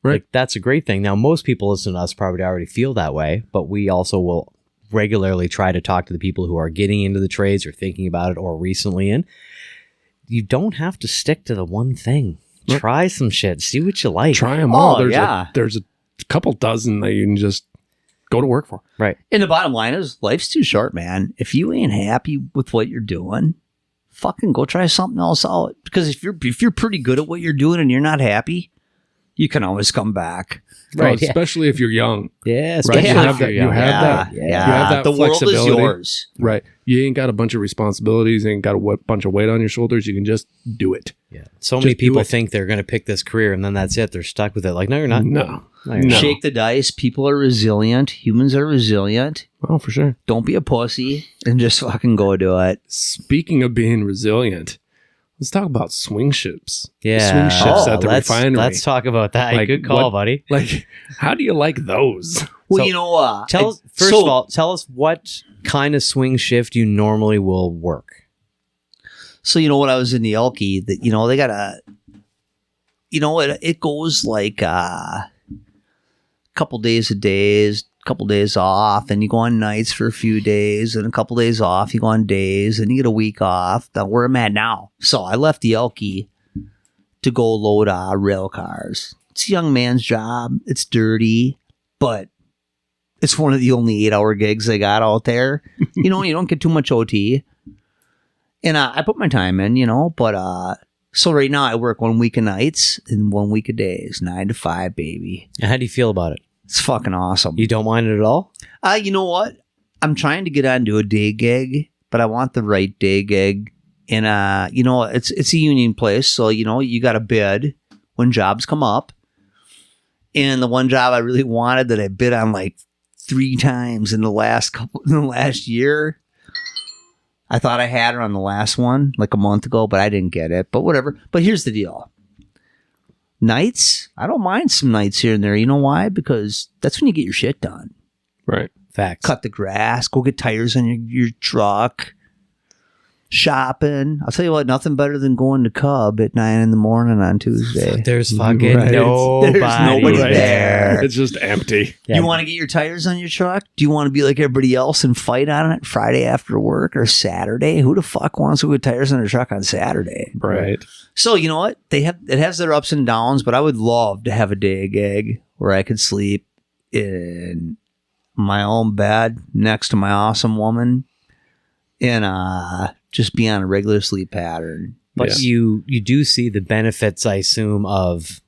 S2: Like, that's a great thing. Now, most people listening to us probably already feel that way, but we also will regularly try to talk to the people who are getting into the trades or thinking about it or recently in. you don't have to stick to the one thing. Try some shit. See what you like.
S3: Try them all.
S1: Oh,
S3: There's a couple dozen that you can just go to work for.
S2: Right.
S1: And the bottom line is, life's too short, man. If you ain't happy with what you're doing, fucking go try something else out. Because if you're pretty good at what you're doing and you're not happy, you can always come back.
S3: Right. Especially if you're young.
S2: Yeah.
S3: Right.
S2: Especially
S3: You have
S2: if
S3: that.
S2: you're
S3: You
S2: young.
S3: have that.
S1: Yeah.
S3: You have that
S1: The world
S3: flexibility.
S1: is yours.
S3: Right. You ain't got a bunch of responsibilities. Ain't got a bunch of weight on your shoulders. You can just do it.
S2: Yeah. So many
S3: Just do
S2: people
S3: it.
S2: think they're going to pick this career and then that's it. They're stuck with it. Like, no, you're not.
S3: No.
S2: you're not.
S1: Shake the dice. People are resilient. Humans are resilient.
S3: Oh, for sure.
S1: Don't be a pussy and just fucking go do it.
S3: Speaking of being resilient, let's talk about swing ships.
S2: Yeah.
S3: Swing ships at the
S2: let's,
S3: refinery.
S2: Let's talk about that.
S3: Like,
S2: Good call,
S3: what-
S2: buddy.
S3: Like, how do you like those?
S1: Well,
S2: So,
S1: you know,
S2: Tell us, first of all, tell us what kind of swing shift you normally will work.
S1: So, when I was in the Elkie, that they got a, it goes like a couple days couple days off, and you go on nights for a few days, and a couple days off, you go on days, and you get a week off. That's where I'm at now. So I left the Elkie to go load rail cars. It's a young man's job. It's dirty, but it's one of the only 8-hour gigs they got out there. You don't get too much OT. And I put my time in, but so right now I work 1 week of nights and 1 week of days, 9 to 5, baby.
S2: And how do you feel about it?
S1: It's fucking awesome.
S2: You don't mind it at all?
S1: You know what? I'm trying to get onto a day gig, but I want the right day gig. And, it's a union place. So, you got to bid when jobs come up. And the one job I really wanted that I bid on like 3 times in the last year, I thought I had her on the last one like a month ago, but I didn't get it. But whatever. But here's the deal. Nights, I don't mind some nights here and there. You know why? Because that's when you get your shit done.
S3: Right.
S2: Facts.
S1: Cut the grass, go get tires on your truck, shopping. I'll tell you what, nothing better than going to Cub at 9 a.m. on Tuesday.
S2: There's fucking
S3: Right.
S2: nobody,
S1: There's nobody
S3: Right.
S1: there.
S3: It's just empty.
S2: Yeah.
S1: You want to get your tires on your truck? Do you want to be like everybody else and fight on it Friday after work or Saturday? Who the fuck wants to get tires on their truck on Saturday?
S3: Right.
S1: So you know what? It has their ups and downs, but I would love to have a day gig where I could sleep in my own bed next to my awesome woman and just be on a regular sleep pattern.
S2: But you do see the benefits, I assume, of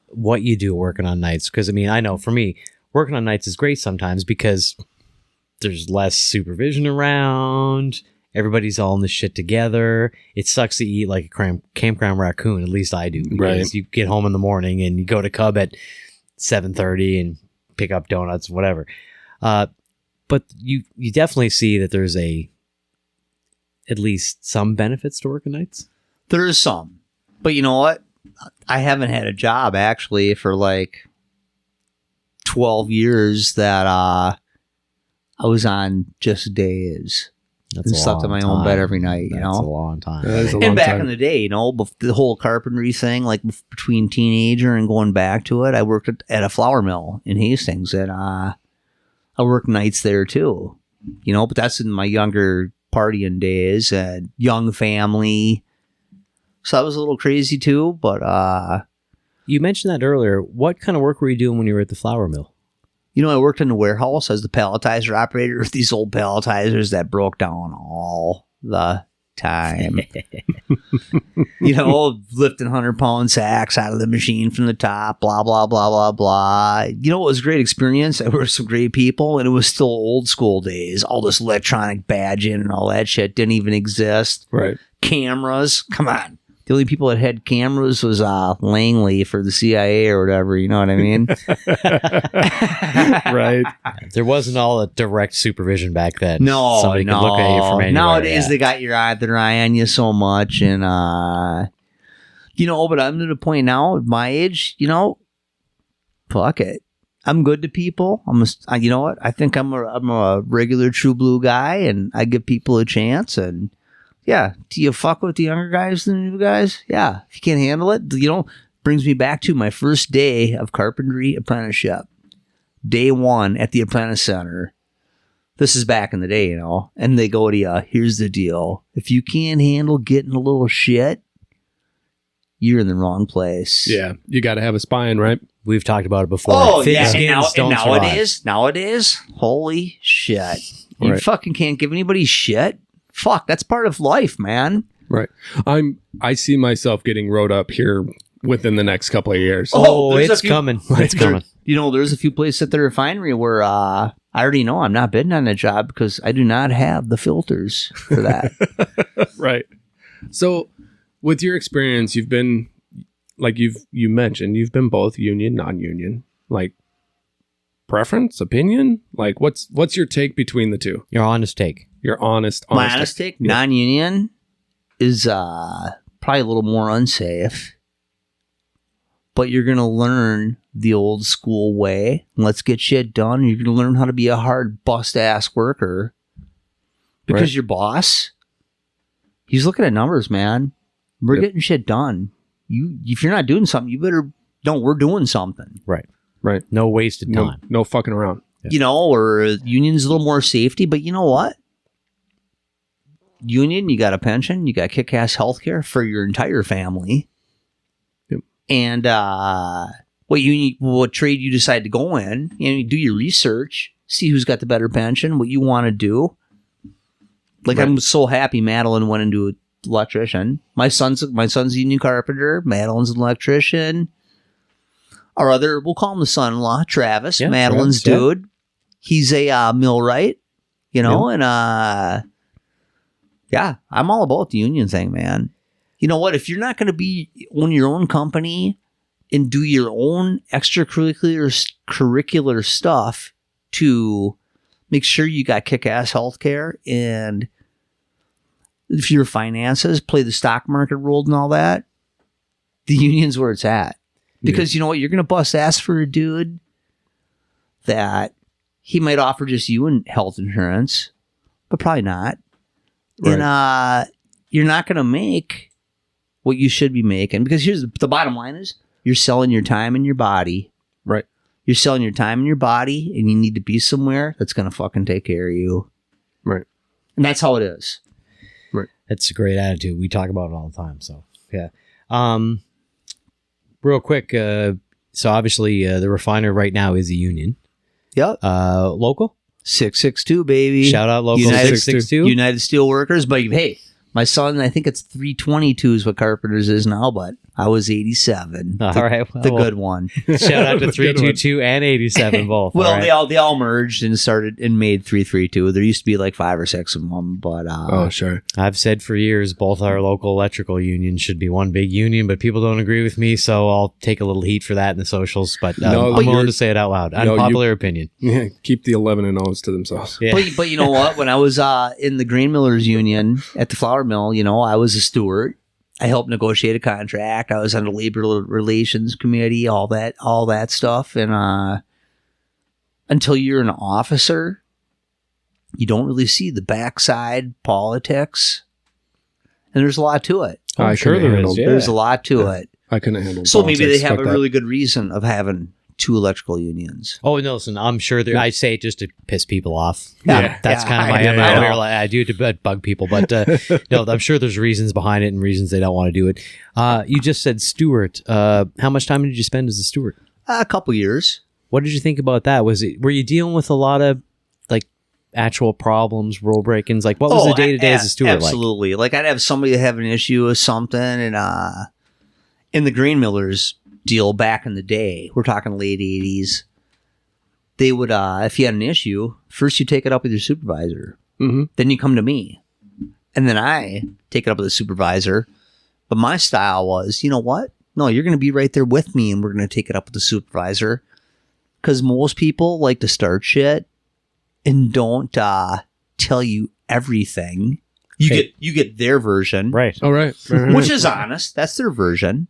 S2: what you do working on nights. Because, I know for me, working on nights is great sometimes because there's less supervision around. Everybody's all in this shit together. It sucks to eat like a campground raccoon. At least I do. Because
S3: Right.
S2: you get home in the morning and you go to Cub at 7:30 and pick up donuts, whatever. But you definitely see that there's at least some benefits to working nights.
S1: There is some. But you know what? I haven't had a job actually for like 12 years that I was on just days.
S2: That's
S1: And
S2: a
S1: slept in
S2: long
S1: my own bed
S2: time.
S1: every night,
S2: That's a long time.
S3: That is a long
S1: And back
S3: time.
S1: in the day, the whole carpentry thing, like between teenager and going back to it, I worked at a flour mill in Hastings, and I worked nights there too. But that's in my younger partying days and young family. So that was a little crazy too, but
S2: You mentioned that earlier. What kind of work were you doing when you were at the flour mill?
S1: I worked in the warehouse as the palletizer operator with these old palletizers that broke down all the time. Lifting 100-pound sacks out of the machine from the top, blah, blah, blah, blah, blah. It was a great experience. I worked with some great people, and it was still old school days. All this electronic badging and all that shit didn't even exist.
S3: Right.
S1: Cameras, come on. The only people that had cameras was Langley for the CIA or whatever, you know what I mean?
S3: Right.
S2: There wasn't all a direct supervision back then.
S1: No,
S2: Somebody
S1: no.
S2: could look at you from anywhere.
S1: Nowadays,
S2: yeah.
S1: they got their eye on you so much, and but I'm to the point now at my age, fuck it. I'm good to people. You know what? I think I'm a regular true blue guy, and I give people a chance. And yeah, do you fuck with the younger guys than the new guys? Yeah, if you can't handle it, brings me back to my first day of carpentry apprenticeship. Day 1 at the apprentice center. This is back in the day, and they go to you, here's the deal. If you can't handle getting a little shit, you're in the wrong place.
S3: Yeah, you got to have a spine, right?
S2: We've talked about it before.
S1: Oh,
S2: Thin
S1: yeah.
S2: skins don't
S1: Nowadays, holy shit. You
S3: Right.
S1: fucking can't give anybody shit. Fuck, that's part of life, man.
S3: Right. I see myself getting rode up here within the next couple of years.
S2: Oh,
S1: there's a
S2: it's
S1: few-
S2: coming. It's coming.
S1: There's a few places at the refinery where I already know I'm not bidding on the job because I do not have the filters for that.
S3: Right. So, with your experience, you've been, like you mentioned, you've been both union, non-union. Like, preference, opinion? Like, what's your take between the two?
S2: Your honest take.
S3: Your honest
S1: My honest take,
S3: Yeah.
S1: non-union is probably a little more unsafe. But you're going to learn the old school way. Let's get shit done. You're going to learn how to be a hard bust-ass worker. Because
S3: Right.
S1: your boss, he's looking at numbers, man. We're
S3: Yep.
S1: getting shit done. If you're not doing something, you better... No, we're doing something.
S2: Right.
S3: Right.
S2: No wasted
S3: No,
S2: time.
S3: no fucking around.
S1: Or union's a little more safety, but you know what? Union, you got a pension, you got kick-ass healthcare for your entire family.
S3: Yep.
S1: And what trade you decide to go in, you do your research, see who's got the better pension, what you want to do. Like,
S3: Right.
S1: I'm so happy Madeline went into electrician. My son's a union carpenter. Madeline's an electrician. Our other, we'll call him the son-in-law, Travis,
S2: Yeah,
S1: Madeline's
S2: Travis, yeah.
S1: dude. He's a millwright, and yeah, I'm all about the union thing, man. You know what? If you're not going to own your own company and do your own extracurricular stuff to make sure you got kick-ass healthcare, and if your finances play the stock market role and all that, the union's where it's at. Because you know what? You're going to bust ass for a dude that he might offer just you in health insurance, but probably not.
S3: Right.
S1: And you're not going to make what you should be making. Because here's the bottom line is you're selling your time and your body.
S3: Right.
S1: You're selling your time and your body, and you need to be somewhere that's going to fucking take care of you.
S3: Right.
S1: And that's how it is.
S2: That's a great attitude. We talk about it all the time. So, yeah. Real quick. So obviously the Refinery right now is a union.
S1: Yep.
S2: Local?
S1: 662, baby.
S2: Shout out local
S1: United-
S2: 662.
S1: United Steelworkers. But hey, my son, I think it's 322 is what Carpenters is now, but I was 87.
S2: All right. Well,
S1: The good one.
S2: Shout out to
S3: The good one.
S2: 322 and 87 both.
S1: Well,
S2: all right.
S1: they all merged and started and made 332. There used to be like 5 or 6 of them, but
S3: Oh, sure.
S2: I've said for years both our local electrical unions should be one big union, but people don't agree with me, so I'll take a little heat for that in the socials. But
S3: No,
S2: I'm
S3: but
S2: willing to say it out loud.
S3: No,
S2: Unpopular opinion.
S3: Yeah, keep the 11 and O's to themselves.
S2: Yeah.
S1: but you know what? When I was in the grain millers union at the flour mill, I was a steward. I helped negotiate a contract. I was on the labor relations committee, all that stuff. And until you're an officer, you don't really see the backside politics. And there's a lot to it.
S2: I'm sure
S3: couldn't
S2: there
S3: handle-
S2: is. Yeah.
S1: There's a lot to it.
S3: I couldn't handle
S1: So maybe they
S3: politics.
S1: have
S3: Fuck
S1: a
S3: that.
S1: really good reason of having 2 electrical unions.
S2: Oh, no, listen, I'm sure there. I say it just to piss people off.
S3: Yeah.
S2: That's kind of my
S3: Yeah,
S2: MO
S3: I know.
S2: here. Like, I do it to bug people, but no, I'm sure there's reasons behind it and reasons they don't want to do it. You just said steward. How much time did you spend as a steward?
S1: A couple years.
S2: What did you think about that? Were you dealing with a lot of like actual problems, rule break-ins? Like, what was the day to day as a steward like?
S1: Absolutely. Like I'd have somebody have an issue with something, and in the grain millers deal back in the day, we're talking late 80s, they would, if you had an issue, first you take it up with your supervisor.
S3: Mm-hmm.
S1: Then you come to me. And then I take it up with the supervisor. But my style was, you know what? No, you're going to be right there with me, and we're going to take it up with the supervisor. Because most people like to start shit and don't tell you everything. You get their version.
S2: Right.
S3: All right.
S1: Which is honest. That's their version.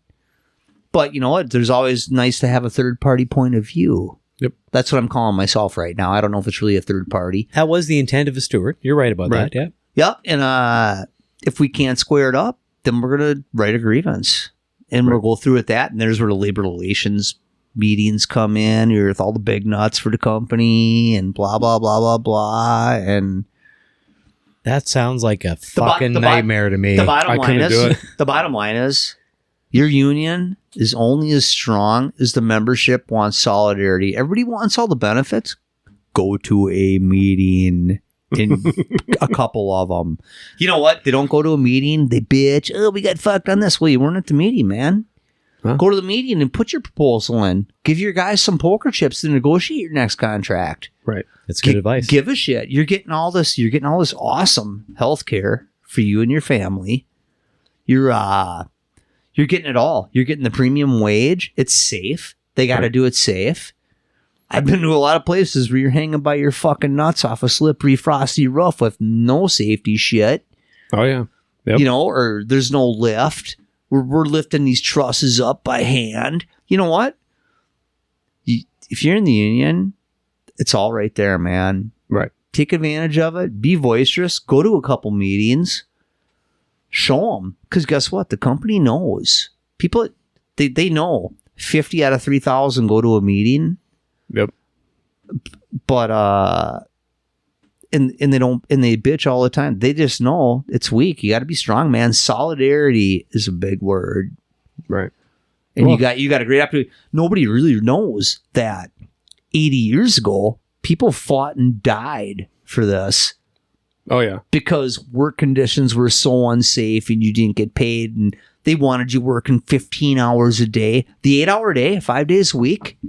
S1: But you know what? There's always nice to have a third party point of view.
S3: Yep.
S1: That's what I'm calling myself right now. I don't know if it's really a third party.
S2: That was the intent of a steward. You're right about
S3: Right.
S2: that. Yeah.
S1: Yep. And if we can't square it up, then we're going to write a grievance. And we'll go through with that. And there's where the labor relations meetings come in. You're with all the big nuts for the company and blah, blah, blah, blah, blah. And
S2: that sounds like a fucking nightmare to me.
S1: The bottom line is your union is only as strong as the membership wants solidarity. Everybody wants all the benefits. Go to a meeting. In a couple of them. You know what? They don't go to a meeting. They bitch. Oh, we got fucked on this. Well, you weren't at the meeting, man. Huh? Go to the meeting and put your proposal in. Give your guys some poker chips to negotiate your next contract.
S3: Right.
S2: That's good advice.
S1: Give a shit. You're getting all this awesome health care for you and your family. You're getting it all. You're getting the premium wage. It's safe. They got to do it safe. I've been to a lot of places where you're hanging by your fucking nuts off a slippery, frosty roof with no safety shit.
S3: Oh, yeah.
S1: Yep. You know, or there's no lift. We're lifting these trusses up by hand. You know what? If you're in the union, it's all right there, man.
S3: Right.
S1: Take advantage of it. Be boisterous. Go to a couple meetings. Show them. Because guess what? The company knows. People, they know. 50 out of 3,000 go to a meeting.
S3: Yep.
S1: But and they bitch all the time. They just know it's weak. You got to be strong, man. Solidarity is a big word.
S3: Right.
S1: And you got a great opportunity. Nobody really knows that 80 years ago people fought and died for this.
S3: Oh yeah.
S1: Because work conditions were so unsafe and you didn't get paid and they wanted you working 15 hours a day. The 8-hour day, 5 days a week.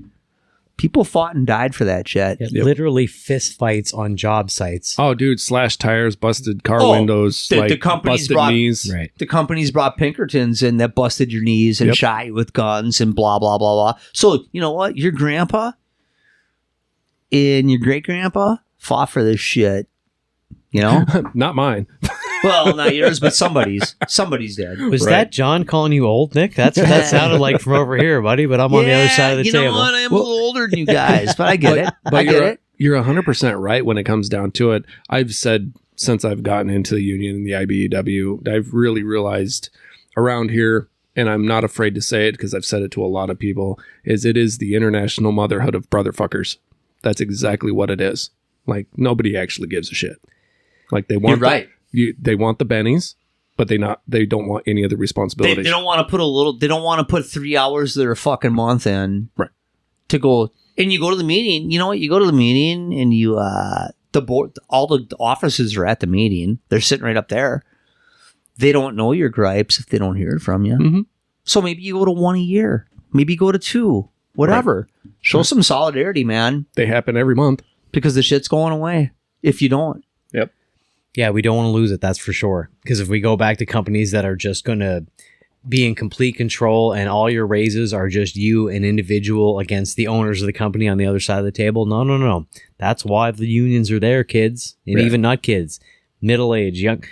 S1: People fought and died for that shit.
S2: Yep. Literally fist fights on job sites.
S3: Oh, dude, slashed tires, busted car windows,
S1: the companies
S3: busted knees.
S2: Right.
S1: The companies brought Pinkertons in that busted your knees and shot you with guns and blah, blah, blah, blah. So, you know what? Your grandpa and your great-grandpa fought for this shit. You know?
S3: Not mine.
S1: Well, not yours, but somebody's. Somebody's dead.
S2: Was that John calling you old, Nick? That's what that sounded like from over here, buddy, but I'm on the other side of the table.
S1: You know what? I'm a little older than you guys, but I get it. I get it.
S3: You're 100% right when it comes down to it. I've said since I've gotten into the union and the IBEW, I've really realized around here, and I'm not afraid to say it because I've said it to a lot of people, is it is the international motherhood of brotherfuckers. That's exactly what it is. Like, nobody actually gives a shit. Like, they want...
S1: You're right.
S3: They want the bennies, but they don't want any of the responsibilities.
S1: They don't want to they don't want to put 3 hours of their fucking month in.
S3: Right.
S1: To go, and you go to the meeting, you know what? You go to the meeting and you, the board, all the offices are at the meeting. They're sitting right up there. They don't know your gripes if they don't hear it from you.
S3: Mm-hmm.
S1: So maybe you go to 1 a year. Maybe you go to 2. Whatever. Right. Show some solidarity, man.
S3: They happen every month.
S1: Because the shit's going away if you don't.
S3: Yep.
S2: Yeah, we don't want to lose it, that's for sure. Because if we go back to companies that are just going to be in complete control and all your raises are just you, an individual, against the owners of the company on the other side of the table, no. That's why the unions are there, kids. And even not kids. Middle-aged, young.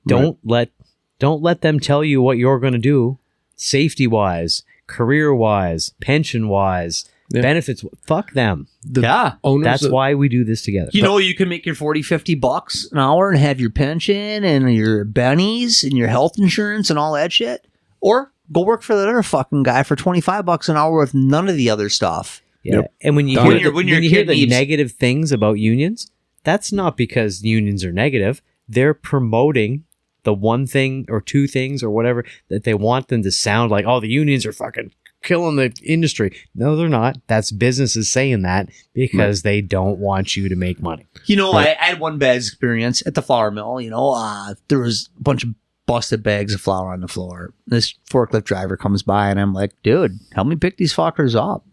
S2: Don't let them tell you what you're going to do, safety-wise, career-wise, pension-wise, benefits. Fuck them. That's why we do this together.
S1: You know, you can make your $40-$50 an hour and have your pension and your bennies and your health insurance and all that shit. Or go work for that other fucking guy for $25 an hour with none of the other stuff.
S2: Yeah. Yep. And when you hear the negative things about unions, that's not because unions are negative. They're promoting the one thing or two things or whatever that they want them to sound like. Oh, the unions are fucking killing the industry. No, they're not. That's businesses saying that because they don't want you to make money.
S1: You know, I had one bad experience at the flour mill. You know, there was a bunch of busted bags of flour on the floor. This forklift driver comes by and I'm like, dude, help me pick these fuckers up.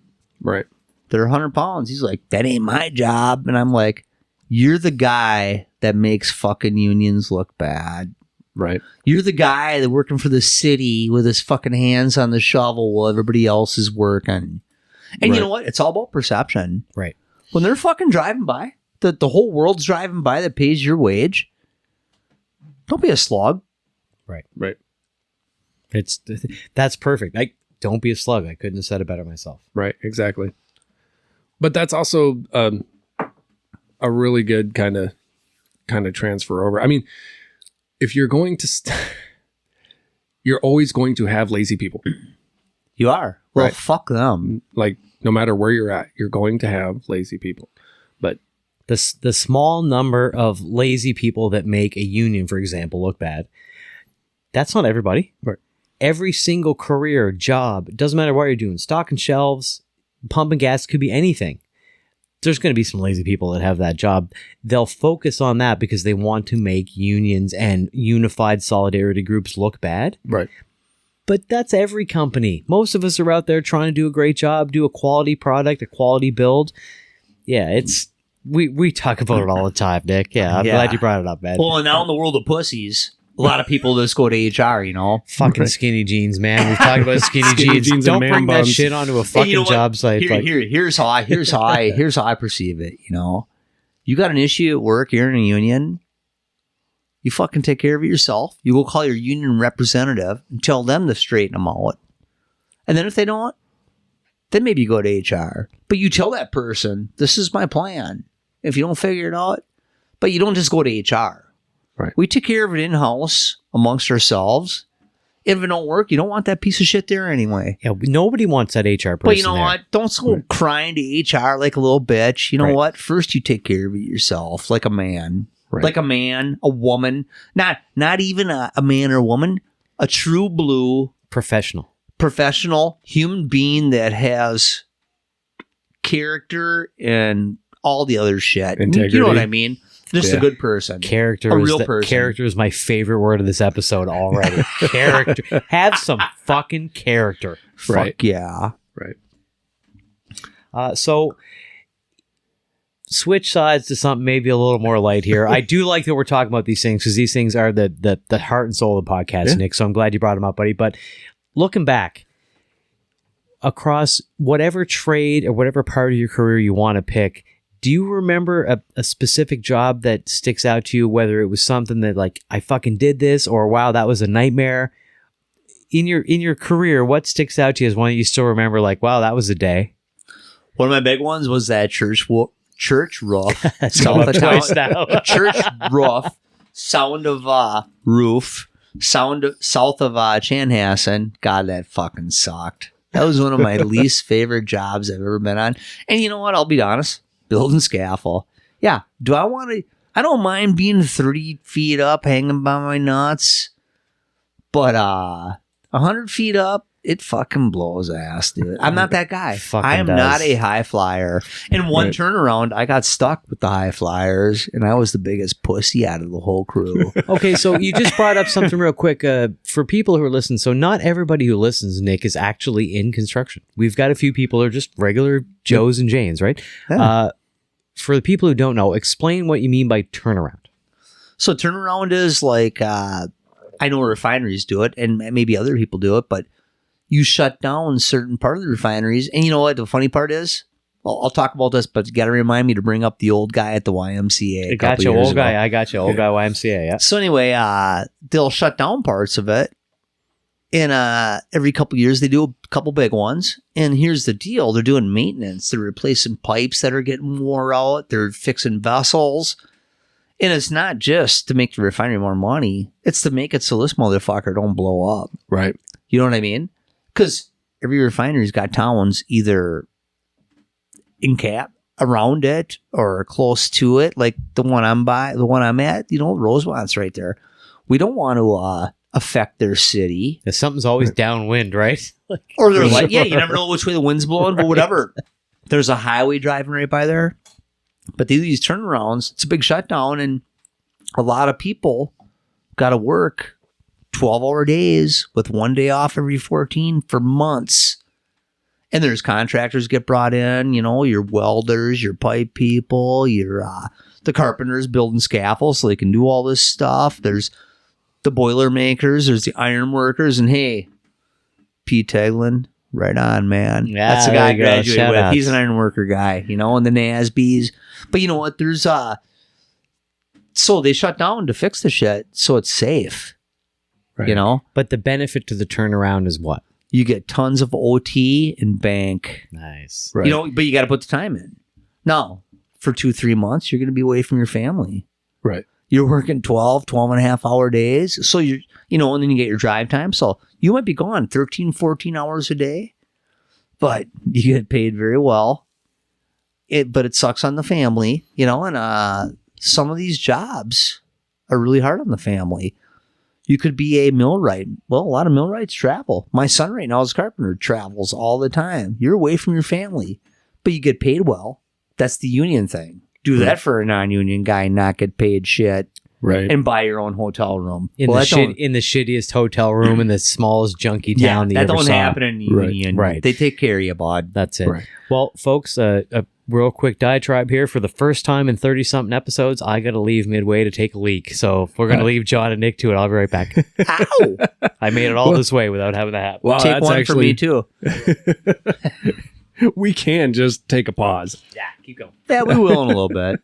S3: Right.
S1: They're 100 pounds. He's like, that ain't my job. And I'm like, you're the guy that makes fucking unions look bad.
S3: Right.
S1: You're the guy that working for the city with his fucking hands on the shovel while everybody else is working. And you know what? It's all about perception.
S2: Right.
S1: When they're fucking driving by, the whole world's driving by that pays your wage. Don't be a slug.
S2: Right.
S3: Right.
S2: That's perfect. Don't be a slug. I couldn't have said it better myself.
S3: Right. Exactly. But that's also a really good kind of transfer over. I mean, if you're going to, you're always going to have lazy people.
S1: You are. Well, fuck them.
S3: Like, no matter where you're at, you're going to have lazy people. But
S2: the small number of lazy people that make a union, for example, look bad, that's not everybody.
S3: Right.
S2: Every single career, job, doesn't matter what you're doing, stocking shelves, pumping gas, could be anything. There's going to be some lazy people that have that job. They'll focus on that because they want to make unions and unified solidarity groups look bad.
S3: right.
S2: But that's every company. Most of us are out there trying to do a great job, do a quality product, a quality build. Yeah, we talk about it all the time, Nick. Yeah, I'm glad you brought it up, man.
S1: Well, and now in the world of pussies, a lot of people just go to HR,
S2: Fucking skinny jeans, man. We've talked about skinny jeans. Don't bring that shit onto a fucking job site.
S1: Here's how I perceive it. You got an issue at work, you're in a union, you fucking take care of it yourself. You go call your union representative and tell them to straighten them out. And then if they don't, then maybe you go to HR. But you tell that person, this is my plan. If you don't figure it out, but you don't just go to HR.
S3: Right.
S1: We take care of it in-house amongst ourselves. If it don't work, you don't want that piece of shit there anyway.
S2: Yeah, nobody wants that HR person.
S1: But you know what? Don't go crying to HR like a little bitch. You know what? First, you take care of it yourself, like a man.
S3: Right.
S1: Like a man, a woman. Not even a man or a woman. A true blue
S2: professional
S1: human being that has character and all the other shit.
S3: Integrity.
S1: You know what I mean? Just a good person.
S2: Character.
S1: A real person.
S2: Character is my favorite word of this episode already. Character. Have some fucking character.
S3: Right.
S1: Fuck yeah.
S3: Right.
S2: So switch sides to something maybe a little more light here. I do like that we're talking about these things because these things are the heart and soul of the podcast, Nick. So I'm glad you brought them up, buddy. But looking back across whatever trade or whatever part of your career you want to pick, do you remember a specific job that sticks out to you, whether it was something that like, I fucking did this, or wow, that was a nightmare? In your career, what sticks out to you as one that you still remember, like, wow, that was a day?
S1: One of my big ones was that church roof.
S2: Church roof, sound of
S1: roof, south of Chanhassen. God, that fucking sucked. That was one of my least favorite jobs I've ever been on. And you know what? I'll be honest. Building scaffold. Yeah. Do I want to? I don't mind being 30 feet up, hanging by my nuts. But 100 feet up, it fucking blows ass, dude. I'm not that guy. I am not a high flyer. In one turnaround, I got stuck with the high flyers, and I was the biggest pussy out of the whole crew.
S2: Okay, so you just brought up something real quick. For people who are listening, so not everybody who listens, Nick, is actually in construction. We've got a few people who are just regular Joes and Janes, right?
S1: Yeah.
S2: For the people who don't know, explain what you mean by turnaround.
S1: So turnaround is like, I know refineries do it, and maybe other people do it, but you shut down certain part of the refineries. And you know what the funny part is? I'll talk about this, but you got to remind me to bring up the old guy at the YMCA.
S2: I got you, old guy. YMCA, yeah.
S1: So anyway, they'll shut down parts of it. And every couple of years, they do a couple big ones. And here's the deal. They're doing maintenance. They're replacing pipes that are getting wore out. They're fixing vessels. And it's not just to make the refinery more money. It's to make it so this motherfucker don't blow up.
S3: Right.
S1: You know what I mean? Because every refinery's got towns either in cap around it or close to it. Like the one I'm at, Rosemont's right there. We don't want to affect their city.
S2: Something's always downwind, right?
S1: Or they're like, you never know which way the wind's blowing, but whatever. There's a highway driving right by there. But they do these turnarounds. It's a big shutdown, and a lot of people got to work 12-hour days with 1 day off every 14 for months. And there's contractors get brought in, your welders, your pipe people, your the carpenters building scaffolds so they can do all this stuff. There's the boiler makers, there's the iron workers, and hey, Pete Teglin, right on, man.
S2: Yeah,
S1: that's the guy I graduated
S2: Shout
S1: with.
S2: outs.
S1: He's an iron worker guy, and the NASBs. But you know what? There's so they shut down to fix the shit so it's safe.
S3: Right.
S2: But the benefit to the turnaround is what?
S1: You get tons of OT and bank.
S2: Nice.
S3: Right.
S1: But you got to put the time in. Now, for 2-3 months, you're going to be away from your family.
S3: Right.
S1: You're working 12 and a half hour days. So and then you get your drive time. So you might be gone 13, 14 hours a day. but you get paid very well. But it sucks on the family, you know, and some of these jobs are really hard on the family. You could be a millwright. Well, a lot of millwrights travel. My son right now is a carpenter, travels all the time. You're away from your family, but you get paid well. That's the union thing. Do that for a non-union guy and not get paid shit.
S3: Right.
S1: And buy your own hotel room.
S2: In the shittiest hotel room in the smallest junky town that you ever saw.
S1: That don't happen in the union.
S2: Right.
S1: They take care of you, bud.
S2: That's it.
S3: Right.
S2: Well, folks, a real quick diatribe here. For the first time in 30-something episodes, I got to leave midway to take a leak. So we're going to leave John and Nick to it. I'll be right back.
S1: Ow!
S2: I made it all this way without having to happen.
S3: Well,
S1: Take one for me, too.
S3: We can just take a pause.
S2: Yeah, keep going.
S1: Yeah, we will in a little bit.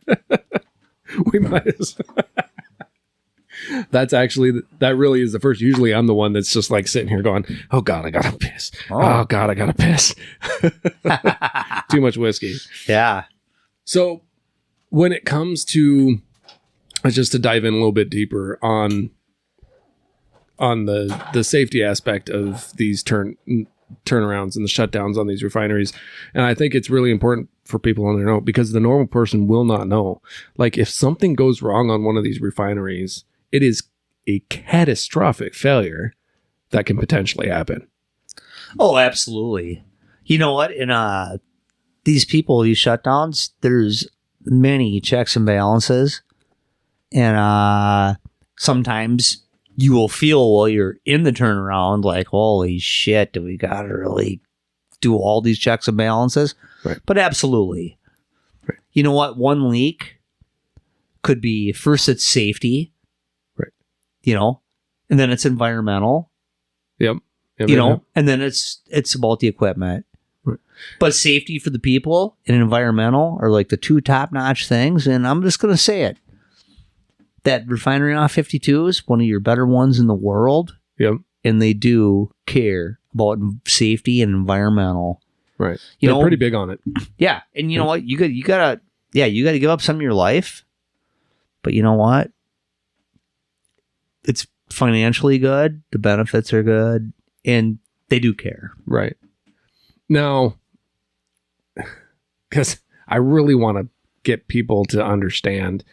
S3: We might as that really is the first. Usually I'm the one that's just like sitting here going, oh God, I gotta piss. Oh God, I gotta piss. Too much whiskey.
S1: Yeah.
S3: So when it comes to, just to dive in a little bit deeper on the safety aspect of these turnarounds and the shutdowns on these refineries. And I think it's really important for people to know, because the normal person will not know. Like, if something goes wrong on one of these refineries, it is a catastrophic failure that can potentially happen.
S1: Oh, absolutely. You know what? In these shutdowns, there's many checks and balances. And sometimes you will feel while you're in the turnaround like, holy shit, do we got to really do all these checks and balances?
S3: Right.
S1: But absolutely.
S3: Right.
S1: You know what? One leak could be, first it's safety.
S3: Right.
S1: You know, and then it's environmental.
S3: Yep.
S1: You know, and then it's about the equipment.
S3: Right.
S1: But safety for the people and environmental are like the two top-notch things. And I'm just going to say it. That refinery off 52 is one of your better ones in the world.
S3: Yep.
S1: And they do care about safety and environmental.
S3: Right.
S1: They're
S3: pretty big on it.
S1: Yeah. And you know what? You gotta give up some of your life. But you know what? It's financially good. The benefits are good. And they do care.
S3: Right. Now, because I really want to get people to understand,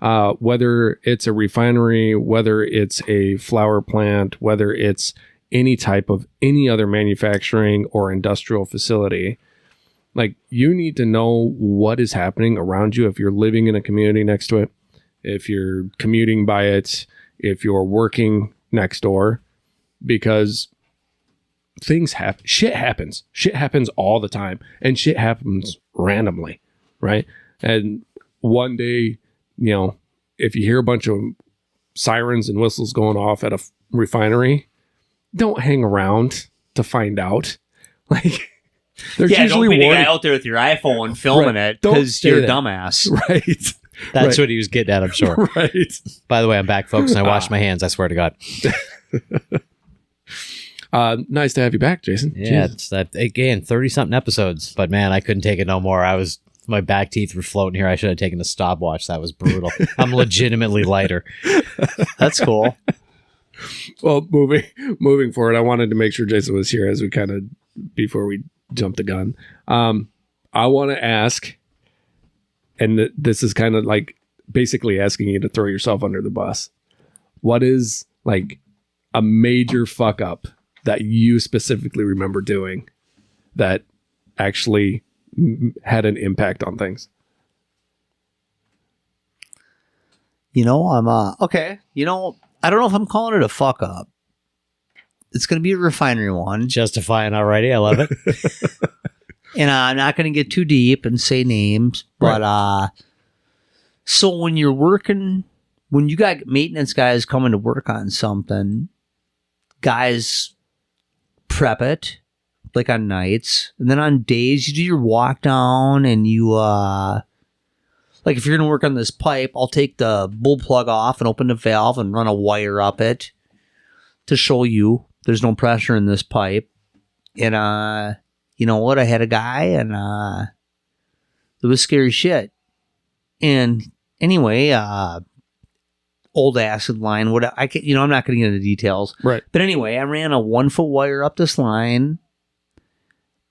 S3: whether it's a refinery, whether it's a flour plant, whether it's any type of any other manufacturing or industrial facility, like, you need to know what is happening around you. If you're living in a community next to it, if you're commuting by it, if you're working next door, because things happen. Shit happens all the time, and shit happens randomly. Right. And one day, you know, if you hear a bunch of sirens and whistles going off at a refinery, don't hang around to find out. Like, there's usually
S1: don't be the guy
S3: warning
S1: out there with your iPhone filming it because you're a dumbass.
S3: Right.
S2: That's what he was getting at, I'm sure.
S3: Right.
S2: By the way, I'm back, folks, and I washed my hands. I swear to God.
S3: Nice to have you back, Jason.
S2: Yeah,
S3: Jesus.
S2: it's that, again, 30-something episodes. But man, I couldn't take it no more. My back teeth were floating here. I should have taken a stopwatch. That was brutal. I'm legitimately lighter.
S1: That's cool.
S3: Well, moving forward, I wanted to make sure Jason was here as we kind of, before we jump the gun. I want to ask, and this is kind of like basically asking you to throw yourself under the bus. What is like a major fuck up that you specifically remember doing that actually had an impact on things?
S1: You know, I'm okay. You know, I don't know if I'm calling it a fuck up. It's going to be a refinery one.
S2: Justifying already. I love it.
S1: And I'm not going to get too deep and say names, but so when you're working, when you got maintenance guys coming to work on something, guys prep it like on nights, and then on days you do your walk down, and you like if you're going to work on this pipe, I'll take the bull plug off and open the valve and run a wire up it to show you there's no pressure in this pipe. And you know what? I had a guy, and it was scary shit. And anyway, old acid line. I'm not going to get into details.
S3: Right.
S1: But anyway, I ran a 1-foot wire up this line,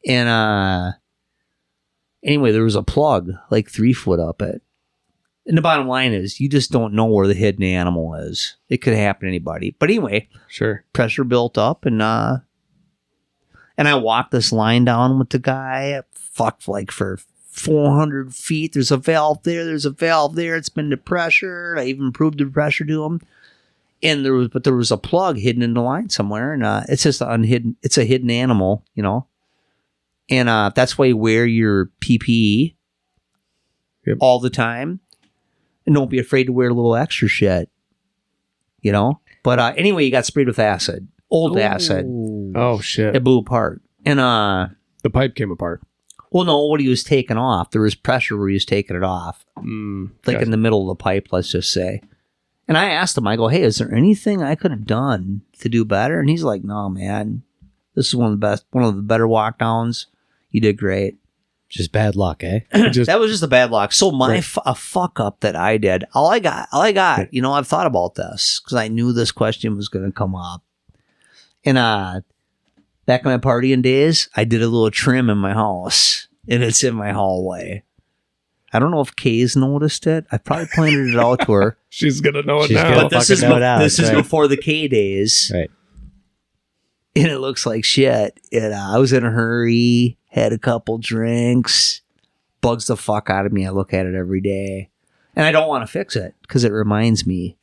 S1: And anyway, there was a plug like 3 foot up it. And the bottom line is, you just don't know where the hidden animal is. It could happen to anybody. But anyway,
S3: Sure.
S1: pressure built up, and I walked this line down with the guy. Fucked like for 400 feet. There's a valve there. There's a valve there. It's been depressured. I even proved the pressure to him. And there was a plug hidden in the line somewhere, and it's just it's a hidden animal, you know. And that's why you wear your PPE all the time. And don't be afraid to wear a little extra shit, you know? But anyway, he got sprayed with acid. Old acid.
S3: Oh, shit.
S1: It blew apart. And
S3: the pipe came apart.
S1: well, no, what he was taking off, there was pressure where he was taking it off. Like in the middle of the pipe, let's just say. And I asked him, I go, hey, is there anything I could have done to do better? And he's like, no, man. This is one of the better walk downs. You did great.
S2: Just bad luck, eh?
S1: That was just a bad luck. So a fuck up that I did. All I got, you know, I've thought about this because I knew this question was going to come up. And back in my partying days, I did a little trim in my house, and it's in my hallway. I don't know if Kay's noticed it. I probably pointed it out to her.
S3: She's gonna know it
S2: She's
S3: now.
S2: gonna
S1: But this is before the K days.
S2: Right.
S1: And it looks like shit. And I was in a hurry, had a couple drinks, bugs the fuck out of me. I look at it every day. And I don't want to fix it because it reminds me,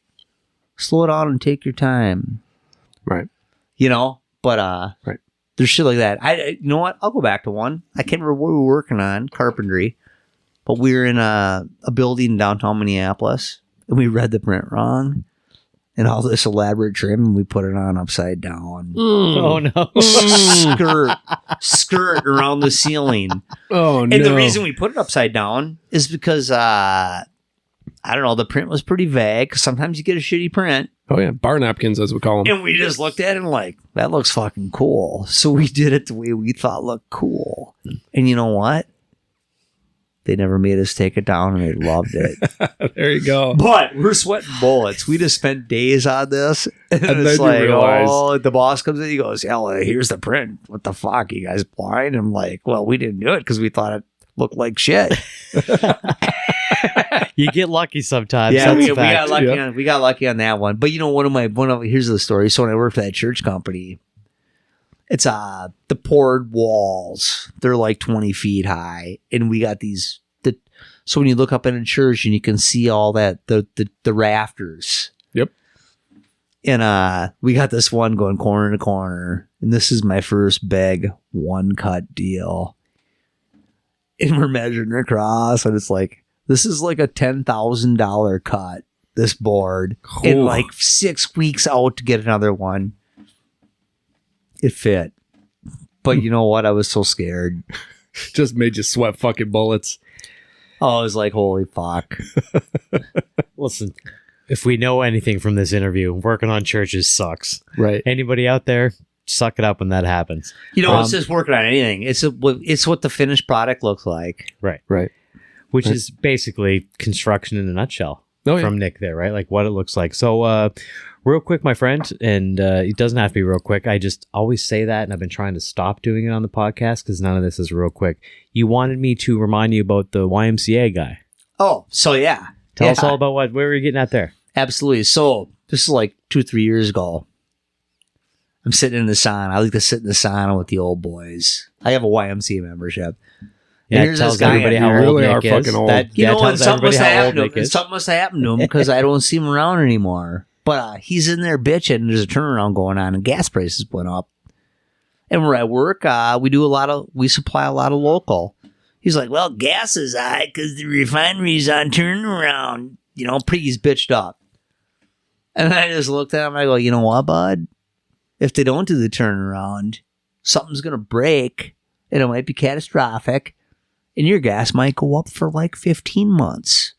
S1: slow down and take your time.
S3: Right.
S1: You know? But
S3: right.
S1: There's shit like that. You know what? I'll go back to one. I can't remember what we were working on, Carpentry. But we were in a building in downtown Minneapolis, and we read the print wrong. And all this elaborate trim, and we put it on upside down.
S2: Oh, no.
S1: Skirt around the ceiling.
S3: Oh, no.
S1: And the reason we put it upside down is because, I don't know, the print was pretty vague. Sometimes you get a shitty print.
S3: Oh, yeah. Bar napkins, as we call them.
S1: And we just looked at it and like, that looks fucking cool. So we did it the way we thought looked cool. And you know what? They never made us take it down, and they loved it.
S3: There you go.
S1: But we're sweating bullets. We just spent days on this. And
S3: then
S1: it's
S3: you
S1: like,
S3: realize-
S1: the boss comes in. He goes, hell, here's the print. What the fuck? You guys blind? I'm like, well, we didn't do it because we thought it looked like shit.
S2: You get lucky sometimes.
S1: Yeah,
S2: That's
S1: we
S2: a fact.
S1: got lucky on that one. But you know, here's the story. So when I worked for that church company, it's the poured walls. They're like 20 feet high, and we got these. So when you look up in a church and you can see all that the rafters.
S3: Yep.
S1: And we got this one going corner to corner, and this is my first big one cut deal. And we're measuring across, and it's like, this is like a $10,000 cut, this board, in like 6 weeks out to get another one. It fit. But you know what? I was so scared.
S3: Just made you sweat fucking bullets.
S1: Oh, I was like, holy fuck.
S2: Listen, if we know anything from this interview, working on churches sucks.
S3: Right.
S2: Anybody out there, suck it up when that happens.
S1: You know, it's just working on anything. It's what the finished product looks like.
S2: Right.
S3: Right.
S2: Which is basically construction in a nutshell from Nick there, right? Like what it looks like. So real quick, my friend, and it doesn't have to be real quick. I just always say that, and I've been trying to stop doing it on the podcast because none of this is real quick. You wanted me to remind you about the YMCA guy.
S1: Oh, so yeah.
S2: Tell us all about where were you getting at there?
S1: Absolutely. So this is like 2-3 years ago. I'm sitting in the sauna. I like to sit in the sauna with the old boys. I have a YMCA membership.
S2: Yeah,
S1: and
S2: it tells everybody how old
S3: really
S2: Nick
S3: are
S2: is.
S3: fucking old.
S1: And something must have happened to him.
S2: is.
S1: Something must have happened to him because I don't see him around anymore. But he's in there bitching, and there's a turnaround going on, and gas prices went up. And where I work, we supply a lot of local. He's like, well, gas is high because the refinery's on turnaround. You know, he's bitched up. And I just looked at him, and I go, you know what, bud? If they don't do the turnaround, something's going to break, and it might be catastrophic, and your gas might go up for like 15 months.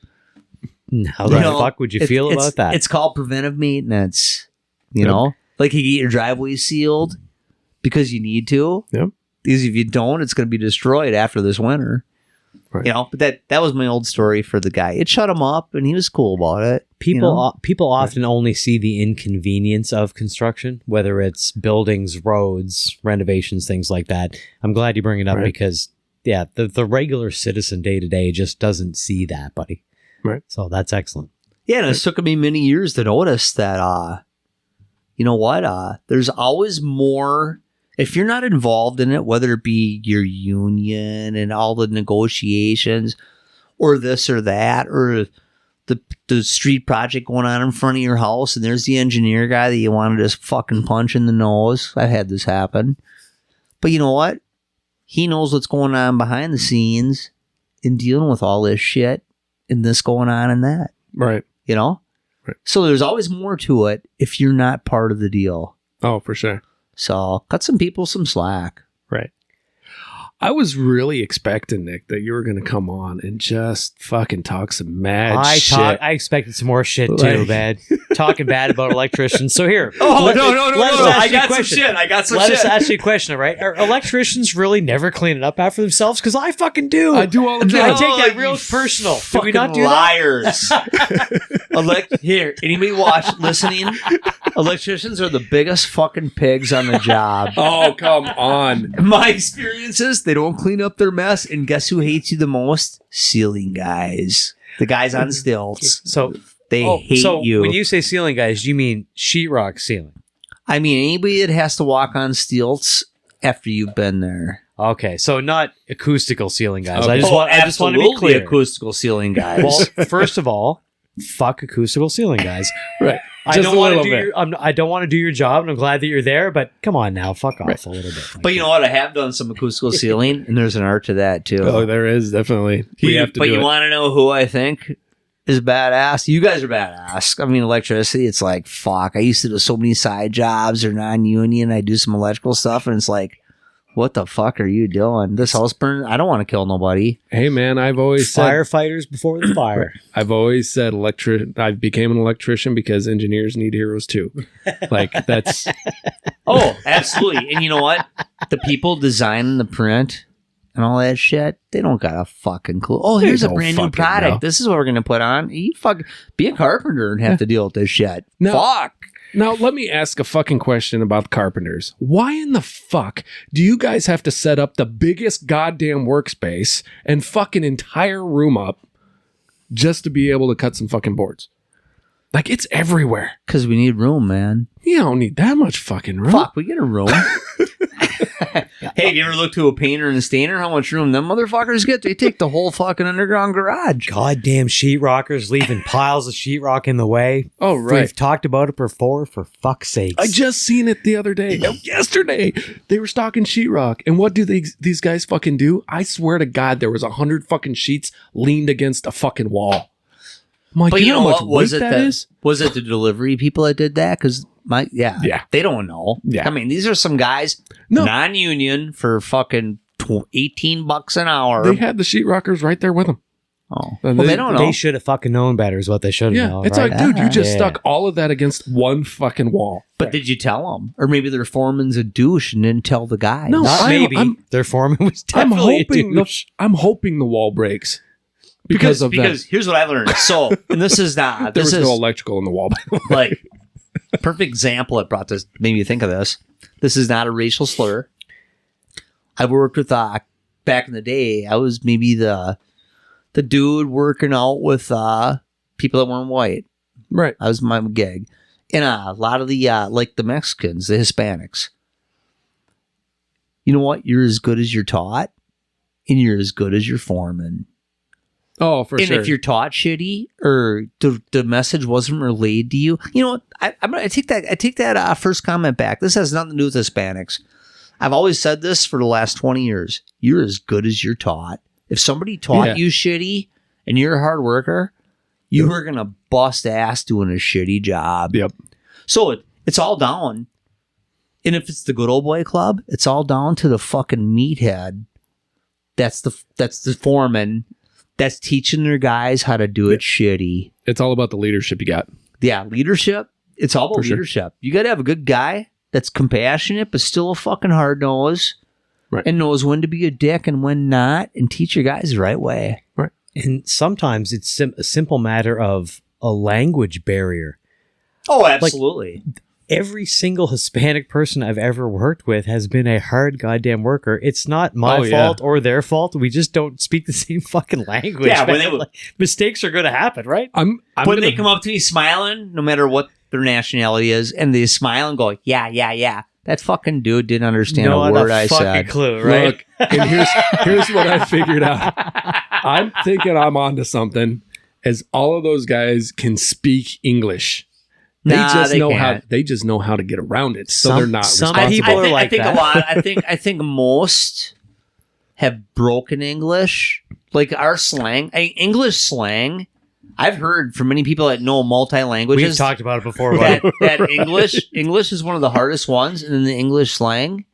S2: How the fuck would you feel about that?
S1: It's called preventive maintenance. You know? Like you get your driveway sealed because you need to.
S3: Yep.
S1: Because if you don't, it's going to be destroyed after this winter.
S3: Right.
S1: You know, but that was my old story for the guy. It shut him up, and he was cool about it.
S2: People often only see the inconvenience of construction, whether it's buildings, roads, renovations, things like that. I'm glad you bring it up because, the regular citizen day to day just doesn't see that, buddy.
S3: Right.
S2: So that's excellent.
S1: Yeah, and it took me many years to notice that, you know what? There's always more. If you're not involved in it, whether it be your union and all the negotiations or this or that, or the street project going on in front of your house, and there's the engineer guy that you want to just fucking punch in the nose. I've had this happen. But you know what? He knows what's going on behind the scenes in dealing with all this shit and this going on and that.
S3: Right.
S1: You know?
S3: Right.
S1: So there's always more to it if you're not part of the deal.
S3: Oh, for sure.
S1: So cut some people some slack.
S3: Right. I was really expecting, Nick, that you were going to come on and just fucking talk some mad shit.
S2: I expected some more shit too, man. Talking bad about electricians. So here.
S1: No. I
S2: got some shit. Let us ask you a question, all right? Are electricians really never cleaning up after themselves? Because I fucking do.
S3: I do all the time.
S2: I take that real personal. Did we not do
S1: liars. that? Here, anybody listening? Electricians are the biggest fucking pigs on the job.
S3: Oh, come on.
S1: My experience is they don't clean up their mess, and guess who hates you the most? Ceiling guys. The guys on stilts.
S2: So
S1: they hate you.
S2: When you say ceiling guys, you mean sheetrock ceiling?
S1: I mean anybody that has to walk on stilts after you've been there.
S2: Okay, so not acoustical ceiling guys.
S3: Okay.
S2: I just want to be clear.
S1: Acoustical ceiling guys.
S2: Well, first of all, fuck acoustical ceiling guys.
S3: Right.
S2: I don't want to do your job, and I'm glad that you're there. But come on now, fuck off a little bit.
S1: But you know what? I have done some acoustical ceiling, and there's an art to that too.
S3: Oh, there is definitely.
S1: But you want to know who I think is badass? You guys are badass. I mean, electricity. It's like fuck. I used to do so many side jobs or non-union. I do some electrical stuff, and it's like, what the fuck are you doing? This house burn? I don't want to kill nobody.
S3: Hey man, I've always said
S2: firefighters before the fire.
S3: I've always said I became an electrician because engineers need heroes too. Like that's
S1: Oh, absolutely. And you know what? The people designing the print and all that shit, they don't got a fucking clue. Oh, here's a brand new product.
S3: Know.
S1: This is what we're gonna put on. You fucking be a carpenter and have to deal with this shit.
S3: No.
S1: Fuck.
S3: Now, let me ask a fucking question about carpenters. Why in the fuck do you guys have to set up the biggest goddamn workspace and fuck an entire room up just to be able to cut some fucking boards? Like, it's everywhere.
S1: Because we need room, man.
S3: You don't need that much fucking room.
S1: Fuck, we get a room. Hey, you ever look to a painter and a stainer? How much room them motherfuckers get? They take the whole fucking underground garage.
S2: Goddamn sheetrockers leaving piles of sheetrock in the way.
S3: Oh, right.
S2: We've talked about it before, for fuck's sakes.
S3: I just seen it the other day. Yesterday, they were stocking sheetrock. And what do these guys fucking do? I swear to God, there was 100 fucking sheets leaned against a fucking wall. I'm like,
S1: but you know
S3: how much
S1: what? Was
S3: weight
S1: it
S3: that is?
S1: Was it the delivery people that did that? Because they don't know.
S3: Yeah.
S1: I mean, these are some guys non-union for fucking $18 an hour.
S3: They had the sheetrockers right there with them.
S1: Oh,
S3: well,
S1: they don't know.
S2: They should have fucking known better. Is what they should have known.
S3: It's
S2: right?
S3: like, dude, you just stuck all of that against one fucking wall.
S1: But did you tell them? Or maybe their foreman's a douche and didn't tell the guy.
S3: No,
S2: not maybe. Their foreman was definitely a douche.
S3: I'm hoping the wall breaks.
S1: Because here's what I learned. So, and this is not...
S3: There was no electrical in the wall.
S1: Like, perfect example that brought this, made me think of this. This is not a racial slur. I worked with, back in the day, I was maybe the dude working out with people that weren't white.
S3: Right.
S1: That was my gig. And a lot of the, like the Mexicans, the Hispanics. You know what? You're as good as you're taught, and you're as good as your foreman.
S3: Oh, for sure.
S1: And if you're taught shitty or the message wasn't relayed to you, you know what? I take that first comment back. This has nothing to do with Hispanics. I've always said this for the last 20 years. You're as good as you're taught. If somebody taught you shitty and you're a hard worker, you are going to bust ass doing a shitty job.
S3: Yep.
S1: So it's all down. And if it's the good old boy club, it's all down to the fucking meathead. That's the foreman. That's teaching their guys how to do it shitty.
S3: It's all about the leadership you got.
S1: Yeah, leadership. It's all about leadership. You got to have a good guy that's compassionate, but still a fucking hard nose.
S3: Right.
S1: and knows when to be a dick and when not, and teach your guys the right way.
S3: Right.
S2: And sometimes it's a simple matter of a language barrier.
S1: Oh, absolutely.
S2: Every single Hispanic person I've ever worked with has been a hard goddamn worker. It's not my fault or their fault. We just don't speak the same fucking language.
S1: Yeah, when
S2: man. Mistakes are going to happen, right?
S1: when they come up to me smiling, no matter what their nationality is, and they smile and go, yeah. That fucking dude didn't understand a word I said.
S2: Clue, right?
S3: Look, and here's what I figured out. I'm thinking I'm onto something, as all of those guys can speak English. They just know how to get around it. So they're not
S2: some
S3: responsible.
S2: people are like
S1: I think
S2: that.
S1: a lot. I think most have broken English, like our slang, English slang. I've heard from many people that know multi-languages.
S2: We've talked about it before.
S1: that English is one of the hardest ones, and then the English slang.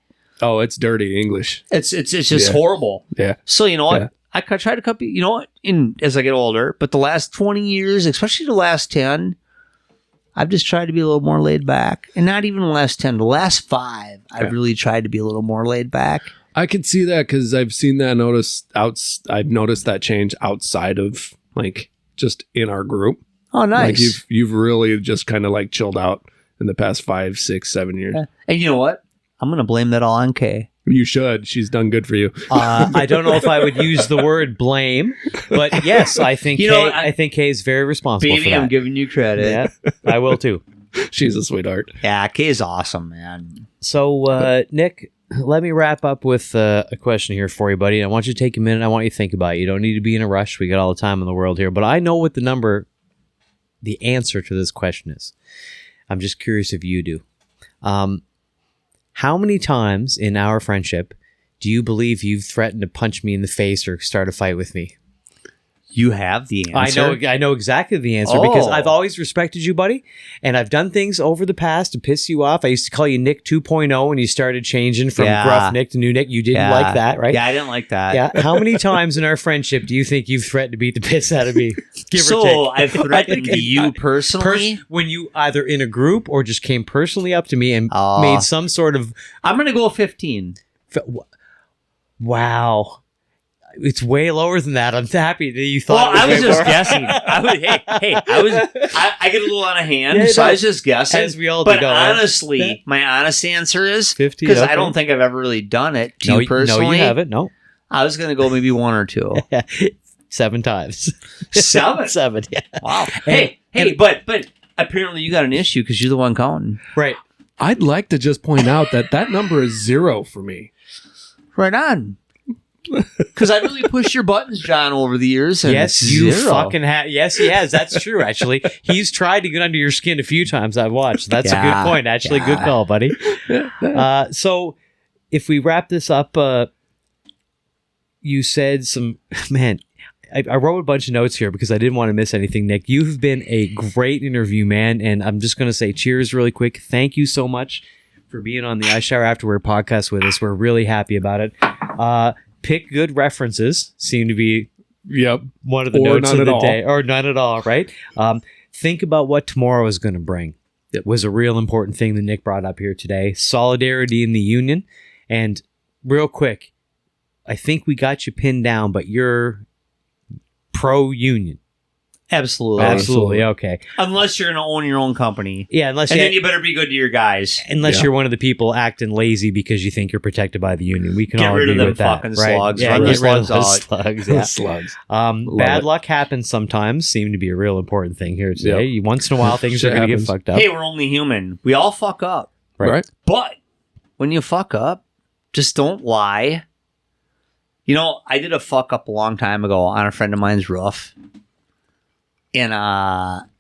S3: Oh, it's dirty English.
S1: It's just horrible.
S3: Yeah.
S1: So you know what? I try to copy. You know what? As I get older, but the last 20 years, especially the last 10. I've just tried to be a little more laid back. And not even the last 10, the last 5, I've really tried to be a little more laid back.
S3: I could see that because I've seen that I've noticed that change outside of like just in our group.
S1: Oh, nice.
S3: Like you've really just kind of like chilled out in the past 5, 6, 7 years.
S1: And you know what? I'm going to blame that all on Kay.
S3: You should. She's done good for you.
S2: I don't know if I would use the word blame, but yes, I think I think Kay is very responsible for that.
S1: I'm giving you credit.
S2: Yeah, I will too.
S3: She's a sweetheart.
S1: Yeah, Kay's awesome, man.
S2: So, Nick, let me wrap up with a question here for you, buddy. I want you to take a minute. I want you to think about it. You don't need to be in a rush. We got all the time in the world here, but I know what the answer to this question is. I'm just curious if you do. How many times in our friendship do you believe you've threatened to punch me in the face or start a fight with me?
S1: You have the answer.
S2: I know exactly the answer because I've always respected you, buddy, and I've done things over the past to piss you off. I used to call you Nick 2.0 and you started changing from gruff Nick to new Nick. You didn't like that, right?
S1: Yeah, I didn't like that.
S2: Yeah. How many times in our friendship do you think you've threatened to beat the piss out of me? Give or take.
S1: So I've threatened you personally?
S2: When you either in a group or just came personally up to me and made some sort of...
S1: I'm going to go 15.
S2: Wow. It's way lower than that. I'm happy that you thought.
S1: Well, I was just guessing. I get a little on a hand, so I was just guessing.
S2: As we all
S1: do. But
S2: know,
S1: honestly, my honest answer is
S2: 50.
S1: Because I don't think I've ever really done it to you personally.
S2: No, you haven't. No,
S1: I was going to go maybe 1 or 2.
S2: 7 times.
S1: 7.
S2: 7. Yeah.
S1: Wow. Hey, but apparently you got an issue because you're the one counting.
S2: Right.
S3: I'd like to just point out that number is 0 for me.
S1: Right on. Because I really pushed your buttons, John, over the years. And
S2: yes, you fucking have. Yes, he has. That's true, actually. He's tried to get under your skin a few times, I've watched. That's a good point, actually. Good call, buddy. So if we wrap this up, you said some... Man, I wrote a bunch of notes here because I didn't want to miss anything, Nick. You've been a great interview, man, and I'm just going to say cheers really quick. Thank you so much for being on the I Shower Afterward podcast with us. We're really happy about it. Pick good references seem to be one of the notes of the day. Or none at all, right? Think about what tomorrow is going to bring. It was a real important thing that Nick brought up here today. Solidarity in the union. And real quick, I think we got you pinned down, but you're pro-union. Absolutely. Okay.
S1: Unless you're going to own your own company.
S2: Yeah,
S1: then you better be good to your guys.
S2: Unless you're one of the people acting lazy because you think you're protected by the union. We can all agree with that.
S1: Get rid of them fucking slugs.
S2: Yeah, get rid of those slugs. Yeah.
S3: Slugs.
S2: Bad luck happens sometimes. Seem to be a real important thing here today. Yep. Once in a while, things are going to get fucked up.
S1: Hey, we're only human. We all fuck up.
S3: Right.
S1: But when you fuck up, just don't lie. You know, I did a fuck up a long time ago on a friend of mine's roof. And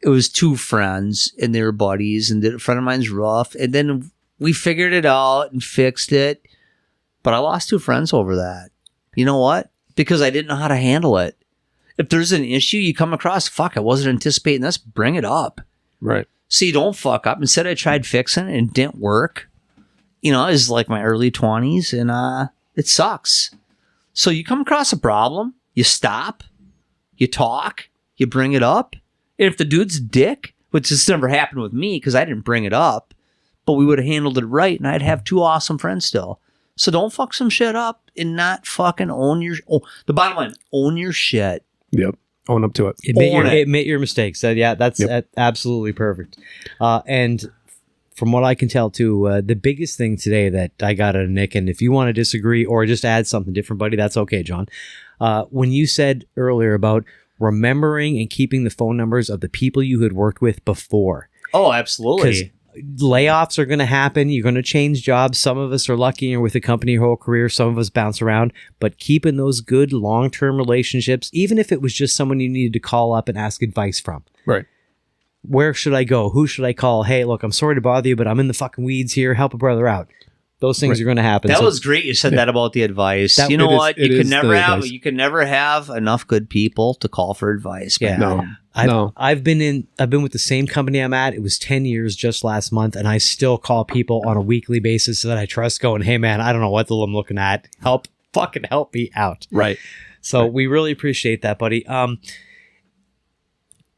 S1: it was 2 friends, and they were buddies, and a friend of mine's roof. And then we figured it out and fixed it. But I lost 2 friends over that. You know what? Because I didn't know how to handle it. If there's an issue you come across, fuck, I wasn't anticipating this, bring it up.
S3: Right.
S1: See, don't fuck up. Instead, I tried fixing it, and it didn't work. You know, it was like my early 20s, and it sucks. So you come across a problem, you stop, you talk, you bring it up. And if the dude's a dick, which has never happened with me because I didn't bring it up, but we would have handled it right and I'd have 2 awesome friends still. So don't fuck some shit up and not fucking own your. Oh, the bottom line: own your shit.
S3: Yep. Own up to it.
S2: Admit your mistakes. That's absolutely perfect. And from what I can tell too, the biggest thing today that I got out of Nick, and if you want to disagree or just add something different, buddy, that's okay, John. When you said earlier about remembering and keeping the phone numbers of the people you had worked with before.
S1: Oh, absolutely.
S2: Layoffs are going to happen. You're going to change jobs. Some of us are lucky and with the company your whole career. Some of us bounce around. But keeping those good long-term relationships, even if it was just someone you needed to call up and ask advice from.
S3: Right.
S2: Where should I go? Who should I call? Hey, look, I'm sorry to bother you, but I'm in the fucking weeds here. Help a brother out. Those things are going to happen.
S1: That was great. You said that about the advice. You know what? You can never have enough good people to call for advice.
S2: Yeah.
S1: No.
S2: I've been with the same company I'm at. It was 10 years just last month, and I still call people on a weekly basis that I trust going, hey man, I don't know what I'm looking at. Fucking help me out.
S3: Right.
S2: So we really appreciate that, buddy.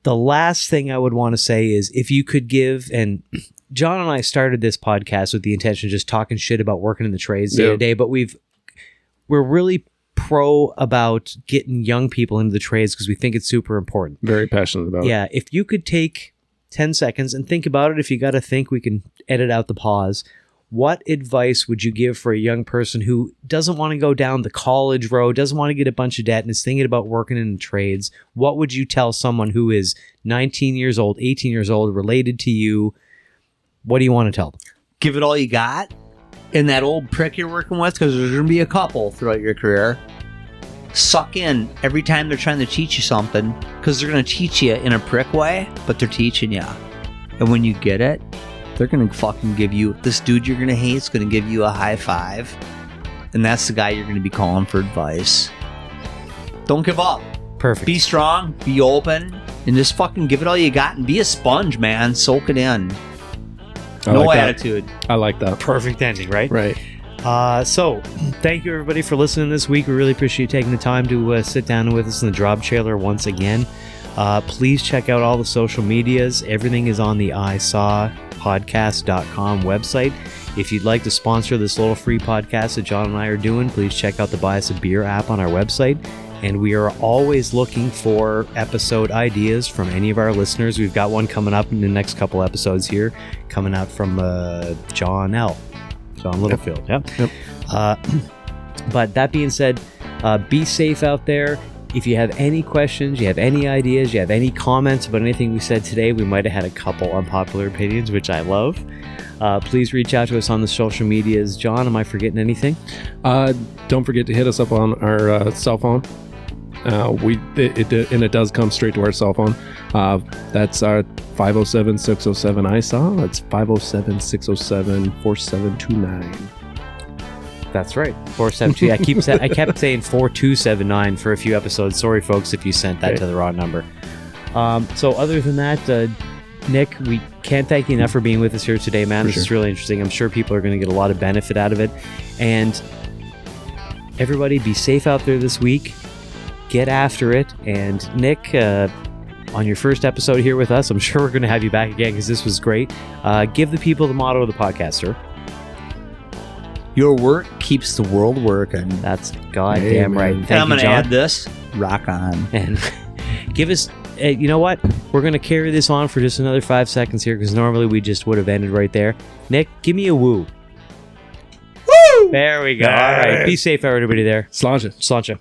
S2: The last thing I would want to say is if you could give, and John and I started this podcast with the intention of just talking shit about working in the trades day to day, but we're really pro about getting young people into the trades because we think it's super important.
S3: Very passionate about it.
S2: Yeah, if you could take 10 seconds and think about it, if you got to think, we can edit out the pause. What advice would you give for a young person who doesn't want to go down the college road, doesn't want to get a bunch of debt, and is thinking about working in the trades? What would you tell someone who is 19 years old, 18 years old, related to you? What do you want to tell them?
S1: Give it all you got in that old prick you're working with, because there's going to be a couple throughout your career. Suck in every time they're trying to teach you something, because they're going to teach you in a prick way, but they're teaching you. And when you get it, they're going to fucking give you, this dude you're going to hate is going to give you a high five. And that's the guy you're going to be calling for advice. Don't give up.
S2: Perfect.
S1: Be strong, be open, and just fucking give it all you got and be a sponge, man. Soak it in. No attitude.
S3: I like that.
S2: Perfect ending, right?
S3: Right.
S2: So, thank you everybody for listening this week. We really appreciate you taking the time to sit down with us in the job trailer once again. Please check out all the social medias. Everything is on the isawpodcast.com website. If you'd like to sponsor this little free podcast that John and I are doing, please check out the Buy Us a Beer app on our website. And we are always looking for episode ideas from any of our listeners. We've got one coming up in the next couple episodes here, coming out from John Littlefield. Yep. But that being said, be safe out there. If you have any questions, you have any ideas, you have any comments about anything we said today, we might have had a couple unpopular opinions, which I love. Please reach out to us on the social medias. John, am I forgetting anything?
S3: Don't forget to hit us up on our cell phone. It does come straight to our cell phone. That's our 507-607-ISAW. That's 507-607-4729.
S2: That's right. 472. I kept saying 4279 for a few episodes. Sorry, folks, if you sent that to the wrong number. So other than that, Nick, we can't thank you enough for being with us here today, man. This is really interesting. I'm sure people are going to get a lot of benefit out of it. And everybody, be safe out there this week. Get after it. And Nick, on your first episode here with us, I'm sure we're going to have you back again because this was great. Give the people the motto of the podcast, sir.
S1: Your work keeps the world working.
S2: That's goddamn right. Thank
S1: and I'm
S2: you,
S1: going to add this. Rock on.
S2: And give us, you know what? We're going to carry this on for just another 5 seconds here because normally we just would have ended right there. Nick, give me a woo. Woo! There we go. All right. Be safe, everybody there.
S3: Sláinte.
S2: Sláinte.